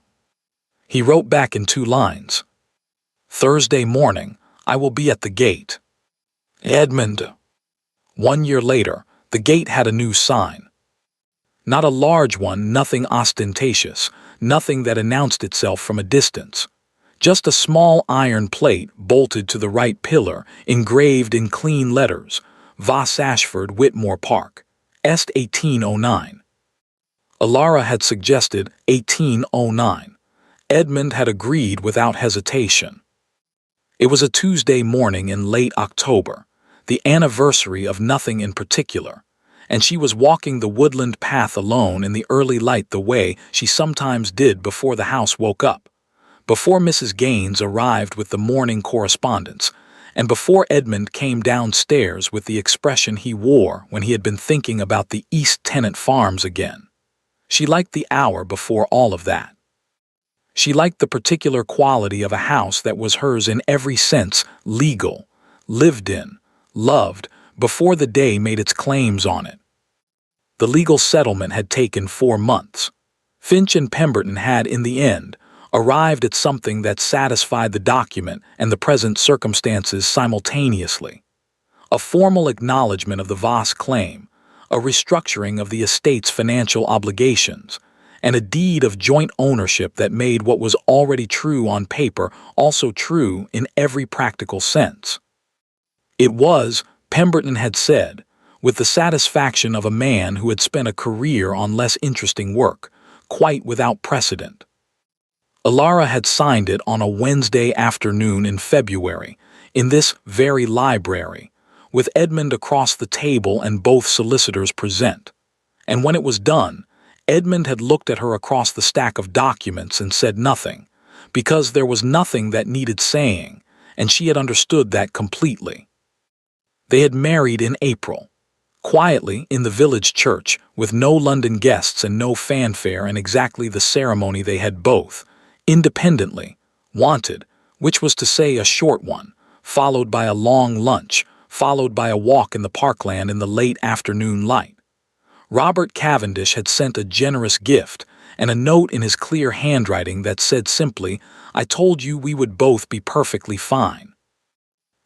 He wrote back in 2 lines. Thursday morning, I will be at the gate. Edmund. 1 year later, the gate had a new sign. Not a large one, nothing ostentatious, nothing that announced itself from a distance. Just a small iron plate bolted to the right pillar, engraved in clean letters, Voss Ashford Whitmore Park, Est 1809. Ilara had suggested 1809. Edmund had agreed without hesitation. It was a Tuesday morning in late October, the anniversary of nothing in particular, and she was walking the woodland path alone in the early light the way she sometimes did before the house woke up, before Mrs. Gaines arrived with the morning correspondence, and before Edmund came downstairs with the expression he wore when he had been thinking about the East Tennant Farms again. She liked the hour before all of that. She liked the particular quality of a house that was hers in every sense, legal, lived in, loved, before the day made its claims on it. The legal settlement had taken 4 months. Finch and Pemberton had, in the end, arrived at something that satisfied the document and the present circumstances simultaneously. A formal acknowledgement of the Voss claim, a restructuring of the estate's financial obligations, and a deed of joint ownership that made what was already true on paper also true in every practical sense. It was, Pemberton had said, with the satisfaction of a man who had spent a career on less interesting work, quite without precedent. Alara had signed it on a Wednesday afternoon in February, in this very library, with Edmund across the table and both solicitors present. And when it was done, Edmund had looked at her across the stack of documents and said nothing, because there was nothing that needed saying, and she had understood that completely. They had married in April, quietly in the village church, with no London guests and no fanfare, and exactly the ceremony they had both, independently, wanted, which was to say a short one, followed by a long lunch, followed by a walk in the parkland in the late afternoon light. Robert Cavendish had sent a generous gift, and a note in his clear handwriting that said simply, "I told you we would both be perfectly fine."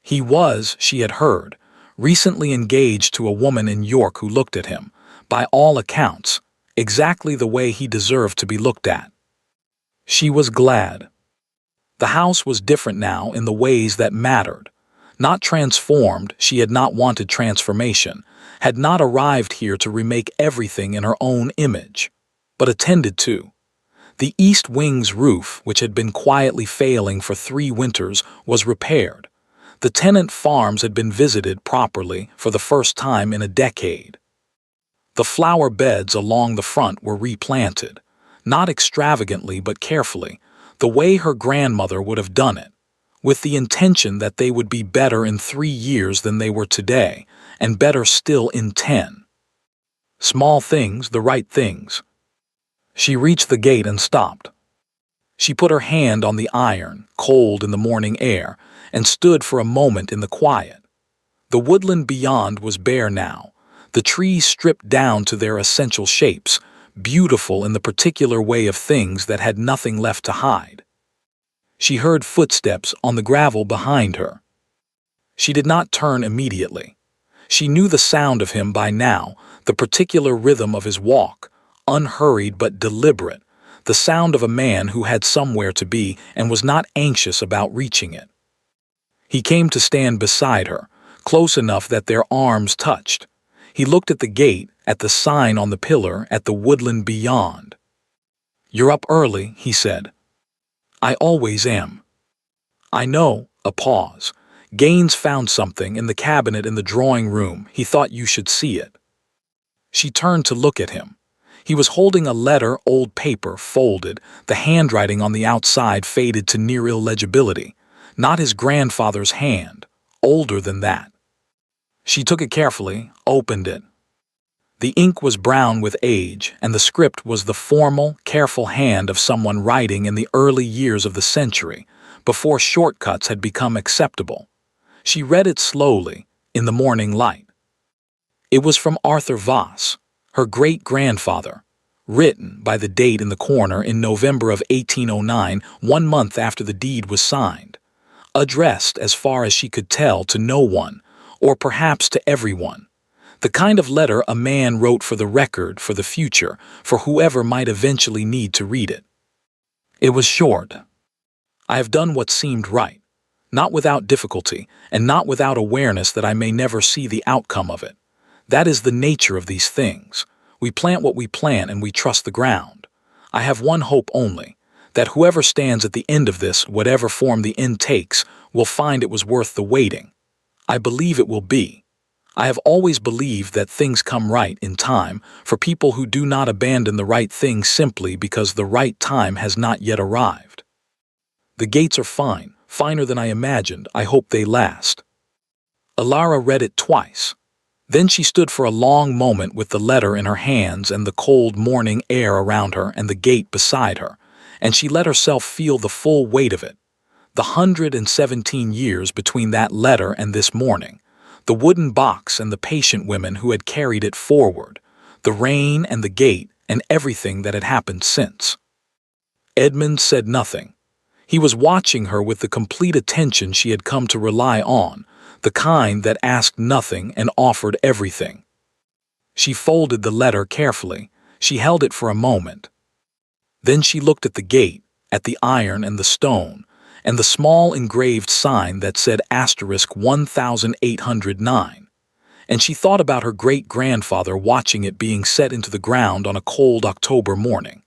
He was, she had heard, recently engaged to a woman in York who looked at him, by all accounts, exactly the way he deserved to be looked at. She was glad. The house was different now in the ways that mattered. Not transformed, she had not wanted transformation, had not arrived here to remake everything in her own image, but attended to. The east wing's roof, which had been quietly failing for 3 winters, was repaired. The tenant farms had been visited properly for the first time in a decade. The flower beds along the front were replanted, not extravagantly but carefully, the way her grandmother would have done it, with the intention that they would be better in 3 years than they were today, and better still in 10. Small things, the right things. She reached the gate and stopped. She put her hand on the iron, cold in the morning air, and stood for a moment in the quiet. The woodland beyond was bare now, the trees stripped down to their essential shapes, beautiful in the particular way of things that had nothing left to hide. She heard footsteps on the gravel behind her. She did not turn immediately. She knew the sound of him by now, the particular rhythm of his walk, unhurried but deliberate, the sound of a man who had somewhere to be and was not anxious about reaching it. He came to stand beside her, close enough that their arms touched. He looked at the gate, at the sign on the pillar, at the woodland beyond. "You're up early," he said. "I always am." "I know." A pause. "Gaines found something in the cabinet in the drawing room. He thought you should see it." She turned to look at him. He was holding a letter, old paper, folded, the handwriting on the outside faded to near illegibility. Not his grandfather's hand, older than that. She took it carefully, opened it. The ink was brown with age, and the script was the formal, careful hand of someone writing in the early years of the century, before shortcuts had become acceptable. She read it slowly, in the morning light. It was from Arthur Voss, her great-grandfather, written by the date in the corner in November of 1809, 1 month after the deed was signed. Addressed, as far as she could tell, to no one, or perhaps to everyone. The kind of letter a man wrote for the record, for the future, for whoever might eventually need to read it. It was short. "I have done what seemed right, not without difficulty, and not without awareness that I may never see the outcome of it. That is the nature of these things. We plant what we plant and we trust the ground. I have one hope only, that whoever stands at the end of this, whatever form the end takes, will find it was worth the waiting. I believe it will be. I have always believed that things come right in time for people who do not abandon the right thing simply because the right time has not yet arrived. The gates are fine, finer than I imagined. I hope they last." Alara read it twice. Then she stood for a long moment with the letter in her hands and the cold morning air around her and the gate beside her, and she let herself feel the full weight of it. The 117 years between that letter and this morning, the wooden box and the patient women who had carried it forward, the rain and the gate and everything that had happened since. Edmund said nothing. He was watching her with the complete attention she had come to rely on, the kind that asked nothing and offered everything. She folded the letter carefully. She held it for a moment. Then she looked at the gate, at the iron and the stone, and the small engraved sign that said *1809, and she thought about her great-grandfather watching it being set into the ground on a cold October morning,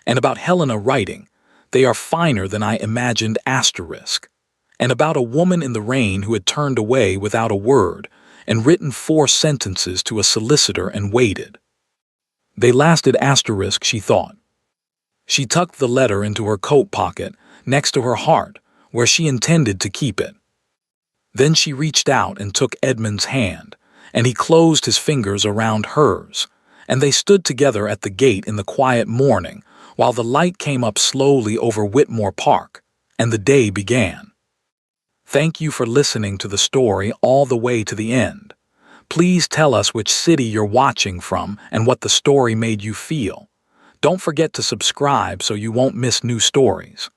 and about Helena writing, "They are finer than I imagined," and about a woman in the rain who had turned away without a word and written 4 sentences to a solicitor and waited. They lasted *, she thought. She tucked the letter into her coat pocket next to her heart, where she intended to keep it. Then she reached out and took Edmund's hand, and he closed his fingers around hers, and they stood together at the gate in the quiet morning while the light came up slowly over Whitmore Park, and the day began. Thank you for listening to the story all the way to the end. Please tell us which city you're watching from and what the story made you feel. Don't forget to subscribe so you won't miss new stories.